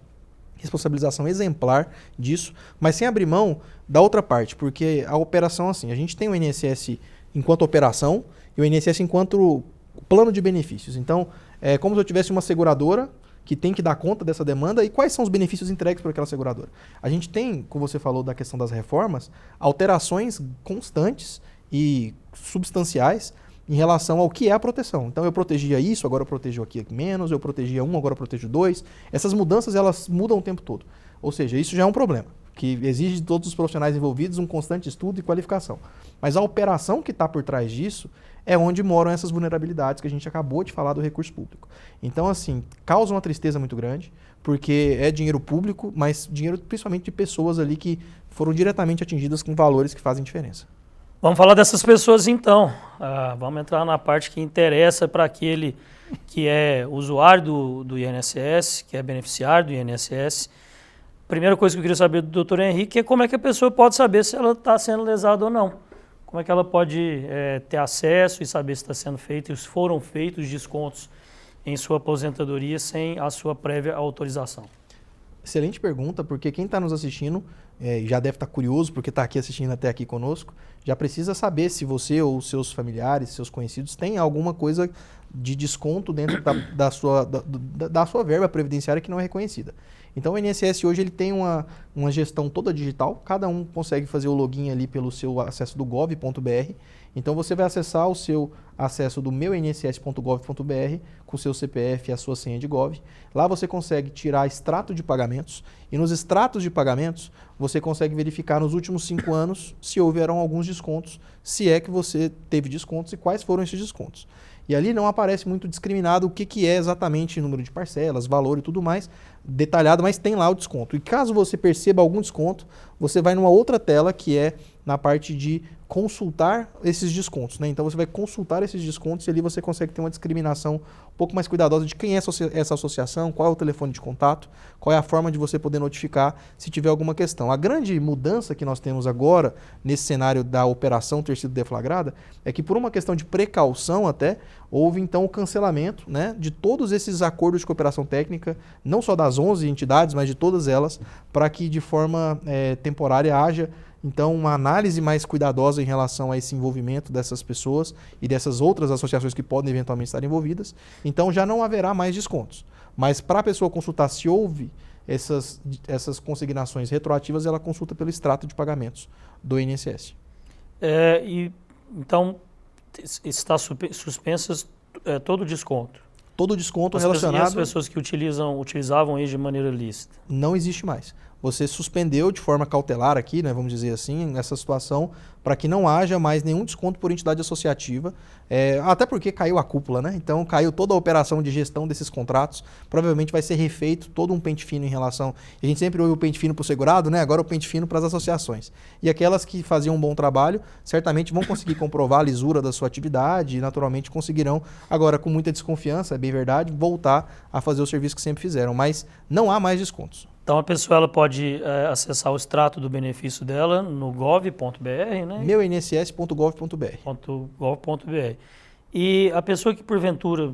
responsabilização exemplar disso, mas sem abrir mão da outra parte, porque a operação assim, a gente tem o INSS enquanto operação e o INSS enquanto plano de benefícios. Então, é como se eu tivesse uma seguradora que tem que dar conta dessa demanda e quais são os benefícios entregues por aquela seguradora. A gente tem, como você falou da questão das reformas, alterações constantes e substanciais em relação ao que é a proteção. Então eu protegia isso, agora eu protejo aqui menos, eu protegia um, agora eu protejo 2. Essas mudanças, elas mudam o tempo todo. Ou seja, isso já é um problema, que exige de todos os profissionais envolvidos um constante estudo e qualificação. Mas a operação que está por trás disso é onde moram essas vulnerabilidades que a gente acabou de falar do recurso público. Então, assim, causa uma tristeza muito grande, porque é dinheiro público, mas dinheiro principalmente de pessoas ali que foram diretamente atingidas com valores que fazem diferença.
Vamos falar dessas pessoas então. Vamos entrar na parte que interessa para aquele que é usuário do INSS, que é beneficiário do INSS. Primeira coisa que eu queria saber do Dr. Henrique é como é que a pessoa pode saber se ela está sendo lesada ou não. Como é que ela pode ter acesso e saber se está sendo feito e se foram feitos descontos em sua aposentadoria sem a sua prévia autorização?
Excelente pergunta, porque quem está nos assistindo já deve estar curioso, porque está aqui assistindo até aqui conosco, já precisa saber se você ou seus familiares, seus conhecidos têm alguma coisa de desconto dentro da sua verba previdenciária que não é reconhecida. Então o INSS hoje ele tem uma gestão toda digital, cada um consegue fazer o login ali pelo seu acesso do gov.br. Então você vai acessar o seu acesso do meuinss.gov.br com o seu CPF e a sua senha de Gov. Lá você consegue tirar extrato de pagamentos e nos extratos de pagamentos você consegue verificar nos últimos 5 anos se houveram alguns descontos, se é que você teve descontos e quais foram esses descontos. E ali não aparece muito discriminado o que é exatamente número de parcelas, valor e tudo mais, detalhado, mas tem lá o desconto. E caso você perceba algum desconto, você vai numa outra tela que é na parte de consultar esses descontos, né? Então você vai consultar esses descontos e ali você consegue ter uma discriminação um pouco mais cuidadosa de quem é essa associação, qual é o telefone de contato, qual é a forma de você poder notificar se tiver alguma questão. A grande mudança que nós temos agora, nesse cenário da operação ter sido deflagrada, é que por uma questão de precaução até, houve então o cancelamento, né, de todos esses acordos de cooperação técnica, não só das 11 entidades, mas de todas elas, para que de forma temporária haja então uma análise mais cuidadosa em relação a esse envolvimento dessas pessoas e dessas outras associações que podem eventualmente estar envolvidas. Então já não haverá mais descontos. Mas para a pessoa consultar se houve essas consignações retroativas, ela consulta pelo extrato de pagamentos do INSS.
Então está suspensas todo o desconto?
Todo o desconto relacionado...
E as pessoas que utilizavam aí de maneira lícita?
Não existe mais. Você suspendeu de forma cautelar aqui, né, vamos dizer assim, nessa situação, para que não haja mais nenhum desconto por entidade associativa, até porque caiu a cúpula, né? Então caiu toda a operação de gestão desses contratos, provavelmente vai ser refeito todo um pente fino em relação... A gente sempre ouve o pente fino para o segurado, né? Agora o pente fino para as associações. E aquelas que faziam um bom trabalho, certamente vão conseguir comprovar a lisura da sua atividade e naturalmente conseguirão, agora com muita desconfiança, é bem verdade, voltar a fazer o serviço que sempre fizeram, mas não há mais descontos.
Então a pessoa ela pode acessar o extrato do benefício dela no gov.br, né?
meuinss.gov.br.
.gov.br. E a pessoa que porventura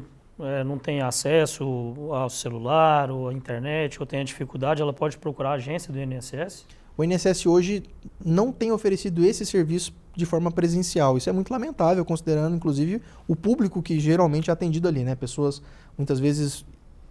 não tem acesso ao celular ou à internet ou tenha dificuldade, ela pode procurar a agência do INSS?
O INSS hoje não tem oferecido esse serviço de forma presencial. Isso é muito lamentável, considerando inclusive o público que geralmente é atendido ali, né? Pessoas muitas vezes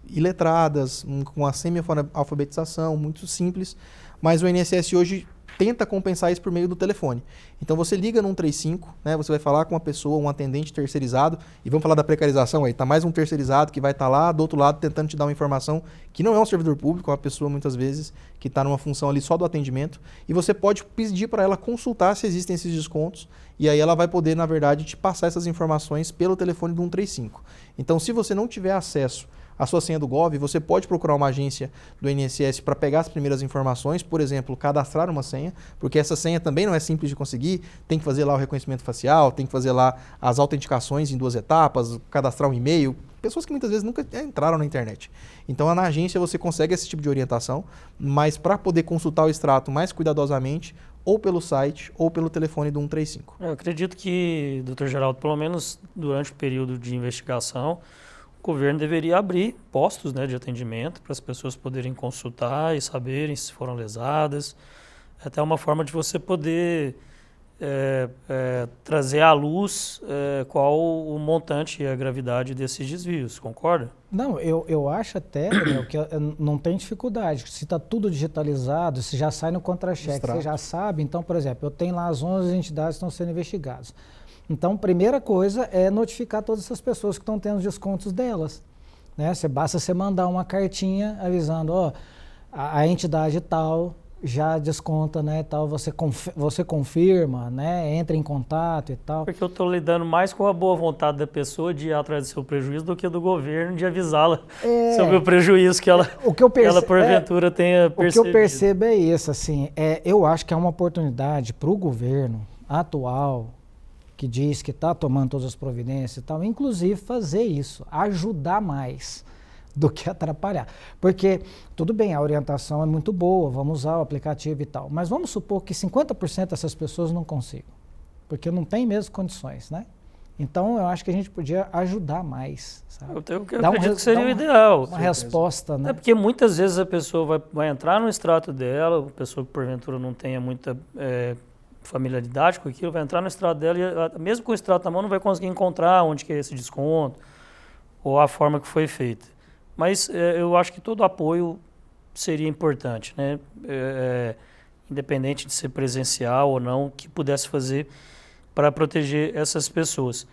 iletradas, com a semi-alfabetização, muito simples, mas o INSS hoje tenta compensar isso por meio do telefone. Então você liga no 135, né, você vai falar com uma pessoa, um atendente terceirizado, e vamos falar da precarização aí, tá mais um terceirizado que vai estar lá do outro lado tentando te dar uma informação que não é um servidor público, é uma pessoa muitas vezes que está numa função ali só do atendimento, e você pode pedir para ela consultar se existem esses descontos, e aí ela vai poder, na verdade, te passar essas informações pelo telefone do 135. Então se você não tiver acesso a sua senha do Gov, você pode procurar uma agência do INSS para pegar as primeiras informações, por exemplo, cadastrar uma senha, porque essa senha também não é simples de conseguir, tem que fazer lá o reconhecimento facial, tem que fazer lá as autenticações em 2 etapas, cadastrar um e-mail, pessoas que muitas vezes nunca entraram na internet. Então na agência você consegue esse tipo de orientação, mas para poder consultar o extrato mais cuidadosamente, ou pelo site ou pelo telefone do 135.
Eu acredito que, Dr. Geraldo, pelo menos durante o período de investigação, o governo deveria abrir postos, né, de atendimento para as pessoas poderem consultar e saberem se foram lesadas. É até uma forma de você poder trazer à luz qual o montante e a gravidade desses desvios, concorda?
Não, eu acho até, Daniel, que não tem dificuldade. Se está tudo digitalizado, se já sai no contra-cheque, você já sabe. Então, por exemplo, eu tenho lá as 11 entidades que estão sendo investigadas. Então, primeira coisa é notificar todas essas pessoas que estão tendo descontos delas, né? Basta você mandar uma cartinha avisando, ó, a entidade tal já desconta, né, tal, você confirma, né, entra em contato e tal.
Porque eu estou lidando mais com a boa vontade da pessoa de ir atrás do seu prejuízo do que do governo de avisá-la sobre o prejuízo que ela, ela porventura tenha percebido.
O que eu percebo é isso, assim, eu acho que é uma oportunidade para o governo atual, que diz que está tomando todas as providências e tal, inclusive fazer isso, ajudar mais do que atrapalhar. Porque, tudo bem, a orientação é muito boa, vamos usar o aplicativo e tal, mas vamos supor que 50% dessas pessoas não consigam, porque não tem mesmo condições, né? Então, eu acho que a gente podia ajudar mais, sabe?
Eu acredito que seria o ideal.
Uma resposta, né?
É porque muitas vezes a pessoa vai entrar no extrato dela, a pessoa que porventura não tenha muita familiaridade com aquilo, vai entrar no extrato dela e mesmo com o extrato na mão não vai conseguir encontrar onde que é esse desconto, ou a forma que foi feita. Mas eu acho que todo apoio seria importante, né? Independente de ser presencial ou não, que pudesse fazer para proteger essas pessoas.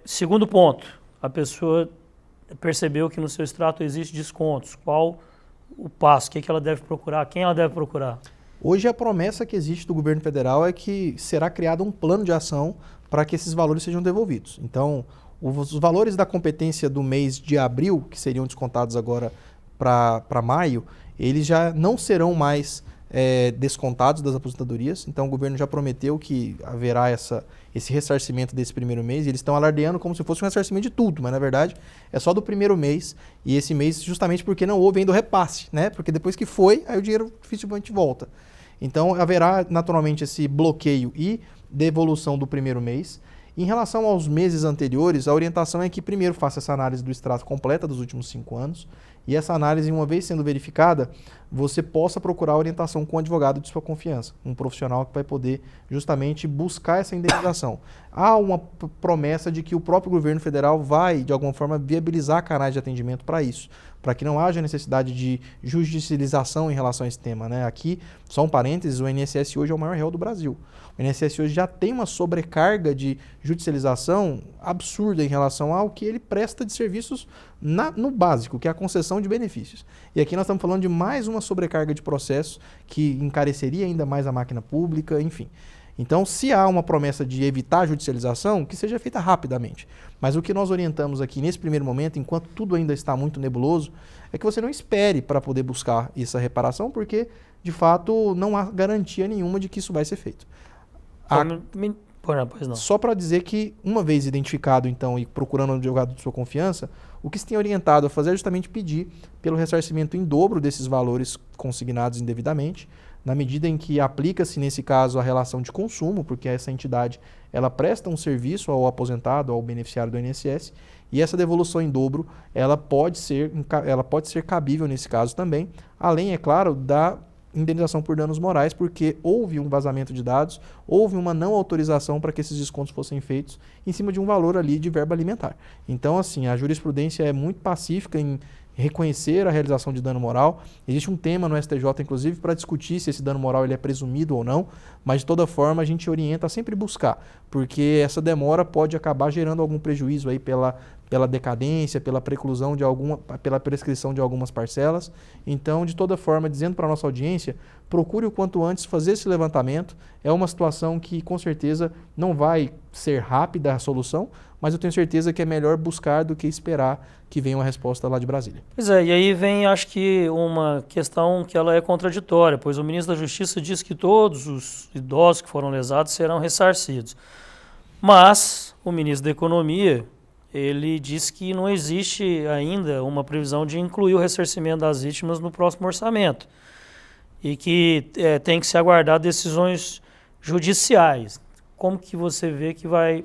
Segundo ponto, a pessoa percebeu que no seu extrato existe descontos. Qual o passo? O que ela deve procurar? Quem ela deve procurar?
Hoje a promessa que existe do governo federal é que será criado um plano de ação para que esses valores sejam devolvidos. Então, os valores da competência do mês de abril, que seriam descontados agora para maio, eles já não serão mais descontados das aposentadorias. Então o governo já prometeu que haverá esse ressarcimento desse primeiro mês. E eles estão alardeando como se fosse um ressarcimento de tudo, mas na verdade é só do primeiro mês. E esse mês justamente porque não houve ainda o repasse, né? Porque depois que foi, aí o dinheiro dificilmente volta. Então haverá naturalmente esse bloqueio e devolução do primeiro mês. Em relação aos meses anteriores, a orientação é que primeiro faça essa análise do extrato completa dos últimos 5 anos e essa análise, uma vez sendo verificada, você possa procurar orientação com um advogado de sua confiança, um profissional que vai poder justamente buscar essa indenização. Há uma promessa de que o próprio governo federal vai, de alguma forma, viabilizar canais de atendimento para isso, para que não haja necessidade de judicialização em relação a esse tema, né? Aqui, só um parênteses, o INSS hoje é o maior réu do Brasil. O INSS hoje já tem uma sobrecarga de judicialização absurda em relação ao que ele presta de serviços no básico, que é a concessão de benefícios. E aqui nós estamos falando de mais uma sobrecarga de processos que encareceria ainda mais a máquina pública, enfim. Então, se há uma promessa de evitar a judicialização, que seja feita rapidamente. Mas o que nós orientamos aqui nesse primeiro momento, enquanto tudo ainda está muito nebuloso, é que você não espere para poder buscar essa reparação, porque, de fato, não há garantia nenhuma de que isso vai ser feito.
Pois não.
Só para dizer que, uma vez identificado, então, e procurando um advogado de sua confiança, o que se tem orientado a fazer é justamente pedir pelo ressarcimento em dobro desses valores consignados indevidamente, na medida em que aplica-se, nesse caso, a relação de consumo, porque essa entidade ela presta um serviço ao aposentado, ao beneficiário do INSS, e essa devolução em dobro ela pode ser cabível nesse caso também, além, é claro, da indenização por danos morais, porque houve um vazamento de dados, houve uma não autorização para que esses descontos fossem feitos em cima de um valor ali de verba alimentar. Então, assim, a jurisprudência é muito pacífica em reconhecer a realização de dano moral. Existe um tema no STJ, inclusive, para discutir se esse dano moral ele é presumido ou não, mas de toda forma a gente orienta a sempre buscar, porque essa demora pode acabar gerando algum prejuízo aí pela decadência, pela preclusão pela prescrição de algumas parcelas. Então, de toda forma, dizendo para a nossa audiência, procure o quanto antes fazer esse levantamento. É uma situação que, com certeza, não vai ser rápida a solução, mas eu tenho certeza que é melhor buscar do que esperar que venha uma resposta lá de Brasília.
Pois é, e aí vem, acho que, uma questão que ela é contraditória, pois o ministro da Justiça diz que todos os idosos que foram lesados serão ressarcidos. Mas o ministro da Economia, ele diz que não existe ainda uma previsão de incluir o ressarcimento das vítimas no próximo orçamento e que tem que se aguardar decisões judiciais. Como que você vê que vai...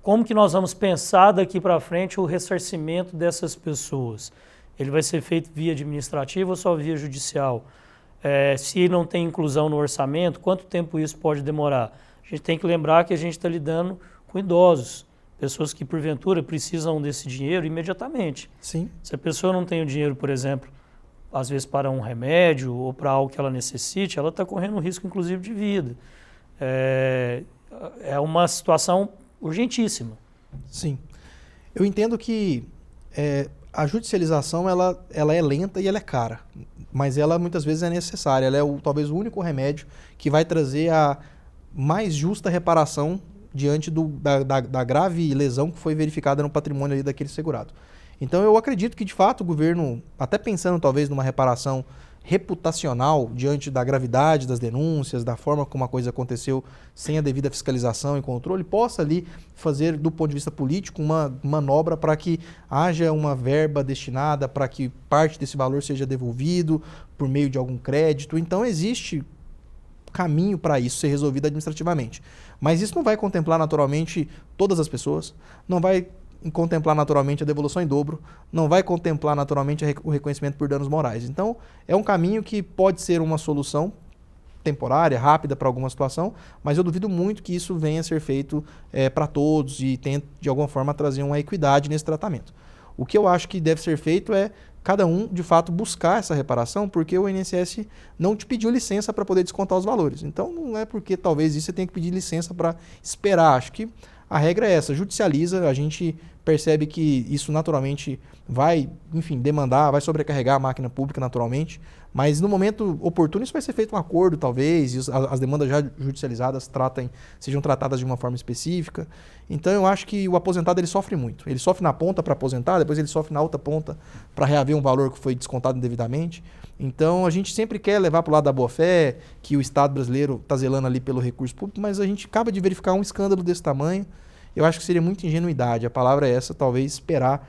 como que nós vamos pensar daqui para frente o ressarcimento dessas pessoas? Ele vai ser feito via administrativa ou só via judicial? Se não tem inclusão no orçamento, quanto tempo isso pode demorar? A gente tem que lembrar que a gente está lidando com idosos, pessoas que porventura precisam desse dinheiro imediatamente.
Sim.
Se a pessoa não tem o dinheiro, por exemplo, às vezes para um remédio ou para algo que ela necessite, ela está correndo um risco, inclusive, de vida. É uma situação urgentíssima.
Sim. Eu entendo que a judicialização ela é lenta e ela é cara, mas ela muitas vezes é necessária. Ela é talvez o único remédio que vai trazer a mais justa reparação diante da grave lesão que foi verificada no patrimônio ali daquele segurado. Então eu acredito que de fato o governo, até pensando talvez numa reparação reputacional diante da gravidade das denúncias, da forma como a coisa aconteceu sem a devida fiscalização e controle, possa ali fazer, do ponto de vista político, uma manobra para que haja uma verba destinada para que parte desse valor seja devolvido por meio de algum crédito. Então existe caminho para isso ser resolvido administrativamente. Mas isso não vai contemplar naturalmente todas as pessoas, não vai contemplar naturalmente a devolução em dobro, não vai contemplar naturalmente o reconhecimento por danos morais. Então, é um caminho que pode ser uma solução temporária, rápida para alguma situação, mas eu duvido muito que isso venha a ser feito para todos e tente, de alguma forma, trazer uma equidade nesse tratamento. O que eu acho que deve ser feito é cada um, de fato, buscar essa reparação, porque o INSS não te pediu licença para poder descontar os valores. Então, não é porque talvez isso você tenha que pedir licença para esperar. Acho que a regra é essa, judicializa, a gente percebe que isso naturalmente vai, enfim, demandar, vai sobrecarregar a máquina pública naturalmente, mas no momento oportuno isso vai ser feito um acordo, talvez, e as demandas já judicializadas sejam tratadas de uma forma específica. Então eu acho que o aposentado ele sofre muito. Ele sofre na ponta para aposentar, depois ele sofre na outra ponta para reaver um valor que foi descontado indevidamente. Então a gente sempre quer levar para o lado da boa-fé, que o Estado brasileiro está zelando ali pelo recurso público, mas a gente acaba de verificar um escândalo desse tamanho. Eu acho que seria muita ingenuidade, a palavra é essa, talvez esperar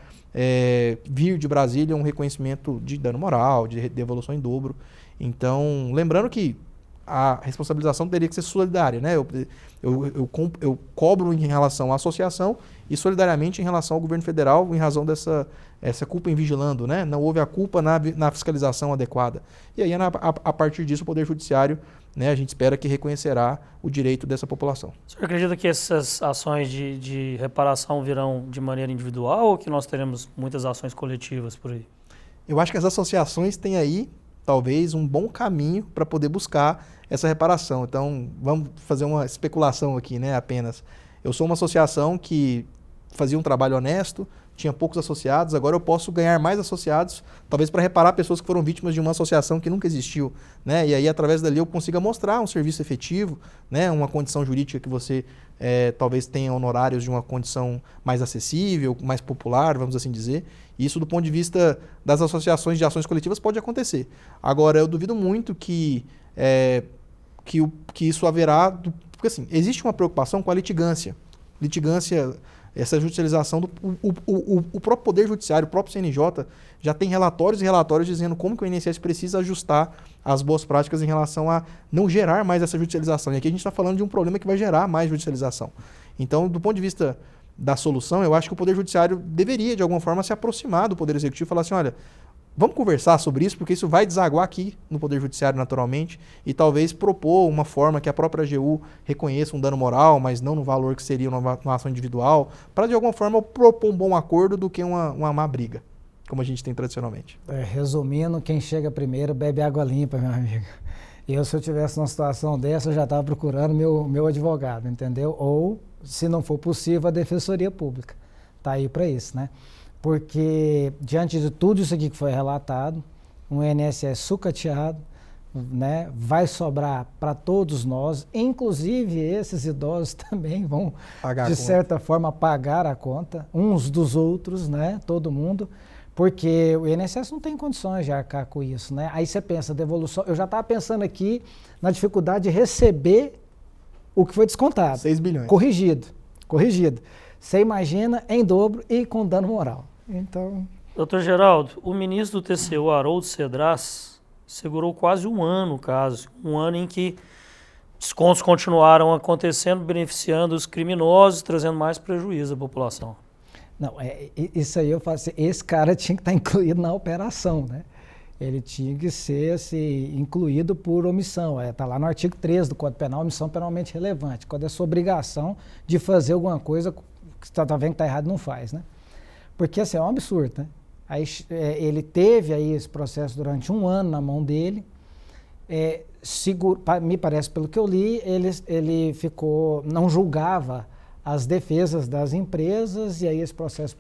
vir de Brasília um reconhecimento de dano moral, de devolução em dobro. Então, lembrando que a responsabilização teria que ser solidária, né? Eu cobro em relação à associação e solidariamente em relação ao governo federal em razão essa culpa em vigilando, né? Não houve a culpa na fiscalização adequada. E aí, a partir disso, o Poder Judiciário, né, a gente espera que reconhecerá o direito dessa população.
O senhor acredita que essas ações de reparação virão de maneira individual ou que nós teremos muitas ações coletivas por aí?
Eu acho que as associações têm aí, talvez, um bom caminho para poder buscar essa reparação. Então, vamos fazer uma especulação aqui, né, apenas. Eu sou uma associação que fazia um trabalho honesto, tinha poucos associados, agora eu posso ganhar mais associados, talvez para reparar pessoas que foram vítimas de uma associação que nunca existiu, né? E aí, através dali, eu consiga mostrar um serviço efetivo, né? Uma condição jurídica que você talvez tenha honorários de uma condição mais acessível, mais popular, vamos assim dizer. E isso, do ponto de vista das associações de ações coletivas, pode acontecer. Agora, eu duvido muito que isso haverá... Porque, assim, existe uma preocupação com a litigância. Essa judicialização, o próprio Poder Judiciário, o próprio CNJ, já tem relatórios e relatórios dizendo como que o INSS precisa ajustar as boas práticas em relação a não gerar mais essa judicialização. E aqui a gente está falando de um problema que vai gerar mais judicialização. Então, do ponto de vista da solução, eu acho que o Poder Judiciário deveria, de alguma forma, se aproximar do Poder Executivo e falar assim, olha, vamos conversar sobre isso, porque isso vai desaguar aqui no Poder Judiciário naturalmente e talvez propor uma forma que a própria AGU reconheça um dano moral, mas não no valor que seria uma ação individual, para de alguma forma propor um bom acordo do que uma má briga, como a gente tem tradicionalmente.
Resumindo, quem chega primeiro bebe água limpa, meu amigo. Se eu tivesse numa situação dessa, eu já estava procurando meu advogado, entendeu? Ou, se não for possível, a Defensoria Pública. Está aí para isso, né? Porque, diante de tudo isso aqui que foi relatado, um INSS sucateado, né, vai sobrar para todos nós, inclusive esses idosos também vão, de certa forma, pagar a conta, uns dos outros, né, todo mundo, porque o INSS não tem condições de arcar com isso, né? Aí você pensa, devolução, eu já estava pensando aqui na dificuldade de receber o que foi descontado.
6 bilhões.
Corrigido. Você imagina em dobro e com dano moral. Então...
Doutor Geraldo, o ministro do TCU, Haroldo Cedras, segurou quase um ano o caso. Um ano em que descontos continuaram acontecendo, beneficiando os criminosos, trazendo mais prejuízo à população.
Não, isso aí eu falo assim, esse cara tinha que estar incluído na operação, né? Ele tinha que ser assim, incluído por omissão. Está lá no artigo 13 do Código Penal, omissão penalmente relevante. Quando é sua obrigação de fazer alguma coisa que você está vendo que está errado, não faz, né? Porque assim, é um absurdo, né? Aí, ele teve aí esse processo durante um ano na mão dele. Me parece, pelo que eu li, ele não julgava as defesas das empresas e aí esse processo...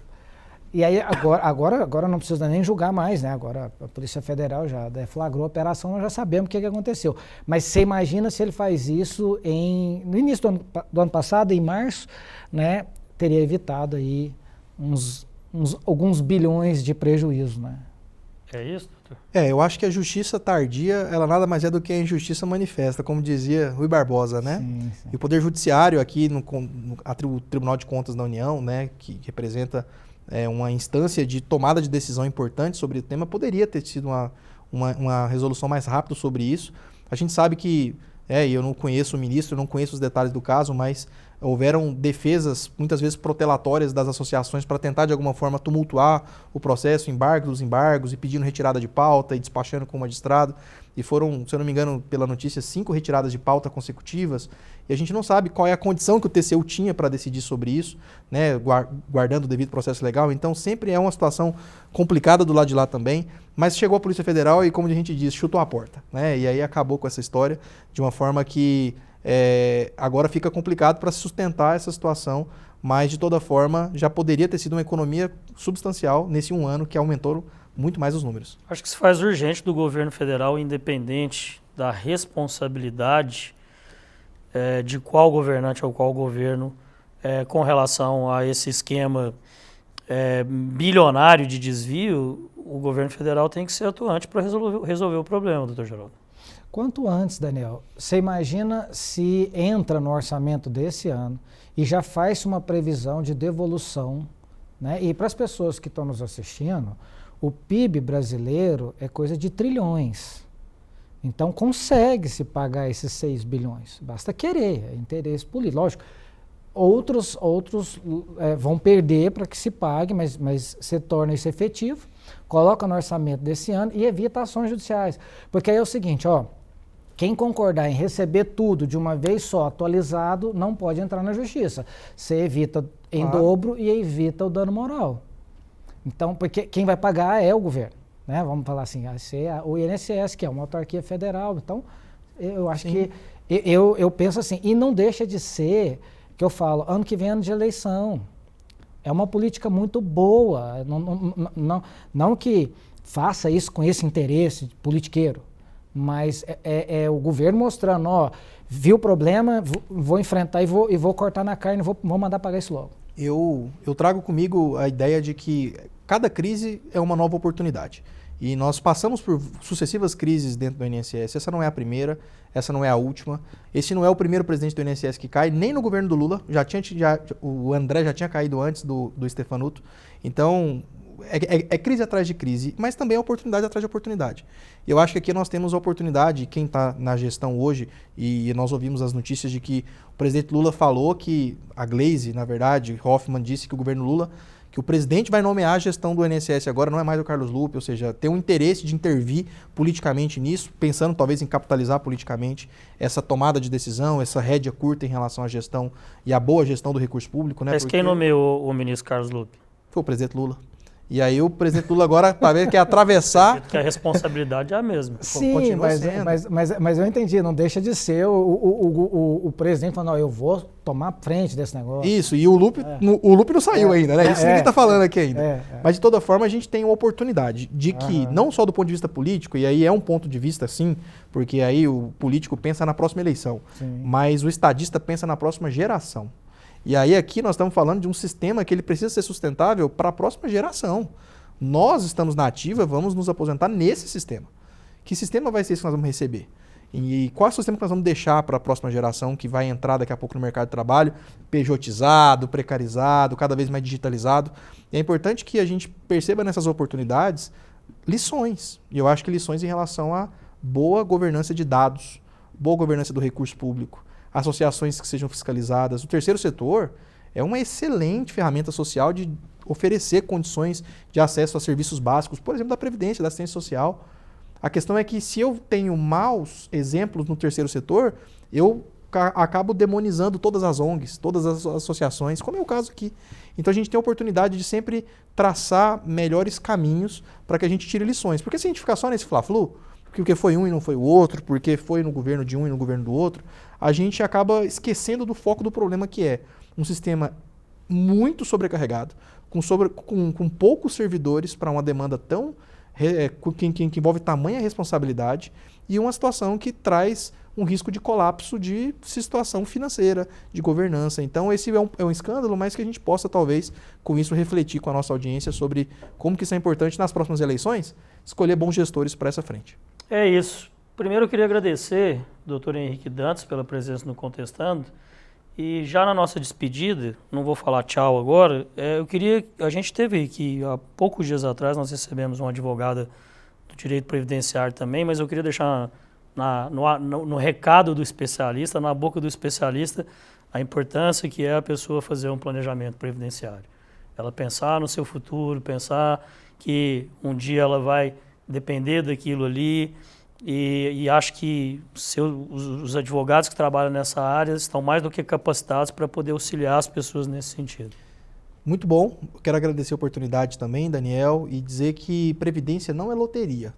E aí agora não precisa nem julgar mais, né? Agora a Polícia Federal já deflagrou a operação, nós já sabemos o que aconteceu. Mas você imagina se ele faz isso no início do ano passado, em março, né? Teria evitado aí alguns bilhões de prejuízo, né?
É isso, doutor?
Eu acho que a justiça tardia, ela nada mais é do que a injustiça manifesta, como dizia Rui Barbosa, né?
Sim.
E o Poder Judiciário aqui, o Tribunal de Contas da União, né, que representa uma instância de tomada de decisão importante sobre o tema, poderia ter tido uma resolução mais rápida sobre isso. A gente sabe que, e eu não conheço o ministro, eu não conheço os detalhes do caso, mas houveram defesas, muitas vezes protelatórias das associações para tentar de alguma forma tumultuar o processo, embargo dos embargos e pedindo retirada de pauta e despachando com o magistrado. E foram, se eu não me engano, pela notícia, 5 retiradas de pauta consecutivas. E a gente não sabe qual é a condição que o TCU tinha para decidir sobre isso, né, guardando o devido processo legal. Então sempre é uma situação complicada do lado de lá também. Mas chegou a Polícia Federal e, como a gente diz, chutou a porta, né? E aí acabou com essa história de uma forma que agora fica complicado para sustentar essa situação, mas de toda forma já poderia ter sido uma economia substancial nesse um ano que aumentou muito mais os números.
Acho que se faz urgente do governo federal, independente da responsabilidade de qual governante ou qual governo com relação a esse esquema bilionário de desvio, o governo federal tem que ser atuante para resolver o problema, doutor Geraldo.
Quanto antes, Daniel, você imagina se entra no orçamento desse ano e já faz uma previsão de devolução, né? E para as pessoas que estão nos assistindo, o PIB brasileiro é coisa de trilhões. Então consegue-se pagar esses 6 bilhões. Basta querer, é interesse político. Lógico, outros vão perder para que se pague, mas se torna isso efetivo, coloca no orçamento desse ano e evita ações judiciais. Porque aí é o seguinte, quem concordar em receber tudo de uma vez só, atualizado, não pode entrar na justiça. Você evita em dobro e evita o dano moral. Então, porque quem vai pagar é o governo, né? Vamos falar assim, o INSS, que é uma autarquia federal. Então, eu acho que, eu penso assim, e não deixa de ser, que eu falo, ano que vem é ano de eleição. É uma política muito boa, não que faça isso com esse interesse politiqueiro, mas é o governo mostrando, viu o problema, vou enfrentar e vou cortar na carne, vou mandar pagar isso logo.
Eu trago comigo a ideia de que cada crise é uma nova oportunidade. E nós passamos por sucessivas crises dentro do INSS. Essa não é a primeira, essa não é a última. Esse não é o primeiro presidente do INSS que cai, nem no governo do Lula. O André já tinha caído antes do Stefanuto. Então, é crise atrás de crise, mas também é oportunidade atrás de oportunidade. Eu acho que aqui nós temos a oportunidade, quem está na gestão hoje, e nós ouvimos as notícias de que o presidente Lula falou que, a Gleisi, na verdade, Hoffmann disse que o governo Lula, que o presidente vai nomear a gestão do INSS agora, não é mais o Carlos Lupe, ou seja, tem um interesse de intervir politicamente nisso, pensando talvez em capitalizar politicamente essa tomada de decisão, essa rédea curta em relação à gestão e à boa gestão do recurso público. Né?
Mas quem nomeou o ministro Carlos Lupe?
Foi o presidente Lula. E aí o presidente Lula agora quer atravessar...
Que a responsabilidade é a mesma.
Sim, mas eu entendi, não deixa de ser o presidente falando, eu vou tomar frente desse negócio.
Isso, e o Lupe não saiu ainda, né? Isso ninguém está falando aqui ainda. Mas de toda forma a gente tem uma oportunidade de que, não só do ponto de vista político, e aí é um ponto de vista sim, porque aí o político pensa na próxima eleição, mas o estadista pensa na próxima geração. E aí aqui nós estamos falando de um sistema que ele precisa ser sustentável para a próxima geração. Nós estamos na ativa, vamos nos aposentar nesse sistema. Que sistema vai ser esse que nós vamos receber? E qual é o sistema que nós vamos deixar para a próxima geração que vai entrar daqui a pouco no mercado de trabalho, pejotizado, precarizado, cada vez mais digitalizado? E é importante que a gente perceba nessas oportunidades lições. E eu acho que lições em relação a boa governança de dados, boa governança do recurso público, associações que sejam fiscalizadas. O terceiro setor é uma excelente ferramenta social de oferecer condições de acesso a serviços básicos, por exemplo, da Previdência, da assistência social. A questão é que se eu tenho maus exemplos no terceiro setor, eu acabo demonizando todas as ONGs, todas as associações, como é o caso aqui. Então a gente tem a oportunidade de sempre traçar melhores caminhos para que a gente tire lições. Porque se a gente ficar só nesse fla-flu, porque foi um e não foi o outro, porque foi no governo de um e no governo do outro, a gente acaba esquecendo do foco do problema, que é um sistema muito sobrecarregado, com poucos servidores para uma demanda tão que envolve tamanha responsabilidade e uma situação que traz um risco de colapso de situação financeira, de governança. Então esse é um escândalo, mas que a gente possa talvez com isso refletir com a nossa audiência sobre como que isso é importante nas próximas eleições, escolher bons gestores para essa frente. É
isso. Primeiro eu queria agradecer ao Dr. Henrique Dantas pela presença no Contestando. E já na nossa despedida, não vou falar tchau agora, a gente teve aqui, há poucos dias atrás, nós recebemos uma advogada do direito previdenciário também, mas eu queria deixar no recado do especialista, na boca do especialista, a importância que é a pessoa fazer um planejamento previdenciário. Ela pensar no seu futuro, pensar que um dia ela vai depender daquilo ali, e acho que os advogados que trabalham nessa área estão mais do que capacitados para poder auxiliar as pessoas nesse sentido.
Muito bom. Quero agradecer a oportunidade também, Daniel, e dizer que previdência não é loteria.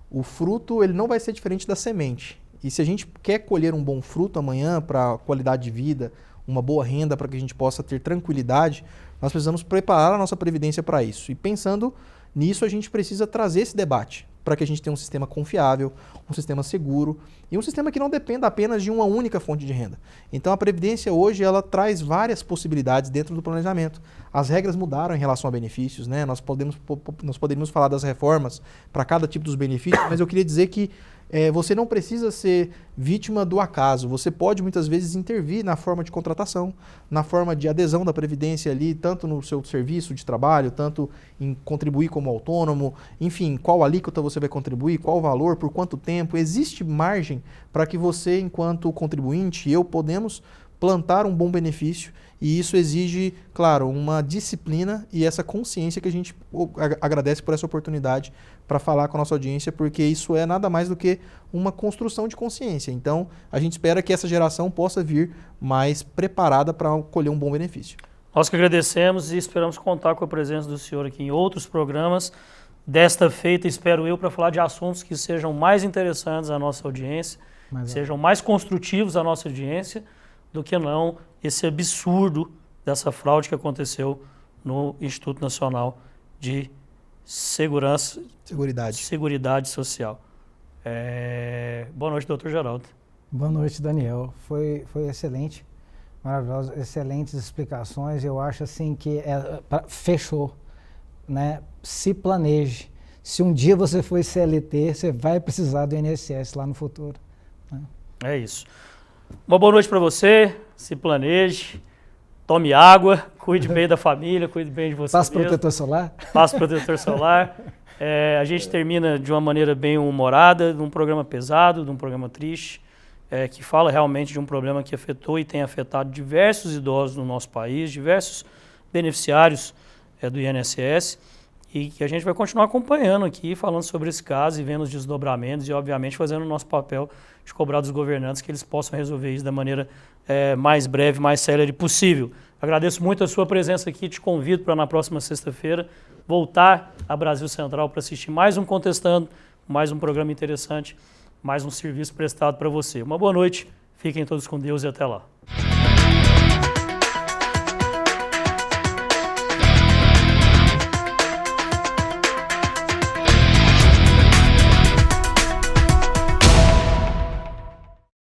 O fruto ele não vai ser diferente da semente. E se a gente quer colher um bom fruto amanhã para qualidade de vida, uma boa renda para que a gente possa ter tranquilidade, nós precisamos preparar a nossa previdência para isso. E pensando nisso, a gente precisa trazer esse debate para que a gente tenha um sistema confiável, um sistema seguro e um sistema que não dependa apenas de uma única fonte de renda. Então a Previdência hoje ela traz várias possibilidades dentro do planejamento. As regras mudaram em relação a benefícios, né? Nós poderíamos falar das reformas para cada tipo dos benefícios, mas eu queria dizer que você não precisa ser vítima do acaso. Você pode muitas vezes intervir na forma de contratação, na forma de adesão da Previdência ali, tanto no seu serviço de trabalho, tanto em contribuir como autônomo, enfim, qual alíquota você vai contribuir, qual valor, por quanto tempo. Existe margem para que você, enquanto contribuinte, eu podemos plantar um bom benefício e isso exige, claro, uma disciplina e essa consciência que a gente agradece por essa oportunidade para falar com a nossa audiência, porque isso é nada mais do que uma construção de consciência. Então, a gente espera que essa geração possa vir mais preparada para colher um bom benefício.
Nós que agradecemos e esperamos contar com a presença do senhor aqui em outros programas. Desta feita, espero eu, para falar de assuntos que sejam mais interessantes à nossa audiência, que sejam mais construtivos à nossa audiência, do que não esse absurdo dessa fraude que aconteceu no Instituto Nacional de Seguridade Social. Boa noite, doutor Geraldo.
Boa noite, Daniel. Foi excelente, maravilhoso, excelentes explicações. Eu acho assim que fechou, né? Se planeje. Se um dia você for CLT, você vai precisar do INSS lá no futuro, né?
É isso. Uma boa noite para você, se planeje, tome água, cuide bem da família, cuide bem de você
Faça
mesmo.
protetor solar.
Faça protetor solar. A gente termina de uma maneira bem humorada, de um programa pesado, de um programa triste, que fala realmente de um problema que afetou e tem afetado diversos idosos no nosso país, diversos beneficiários do INSS, e que a gente vai continuar acompanhando aqui, falando sobre esse caso e vendo os desdobramentos e, obviamente, fazendo o nosso papel de cobrar dos governantes que eles possam resolver isso da maneira mais breve, mais célere possível. Agradeço muito a sua presença aqui, te convido para na próxima sexta-feira voltar a Brasil Central para assistir mais um Contestando, mais um programa interessante, mais um serviço prestado para você. Uma boa noite, fiquem todos com Deus e até lá.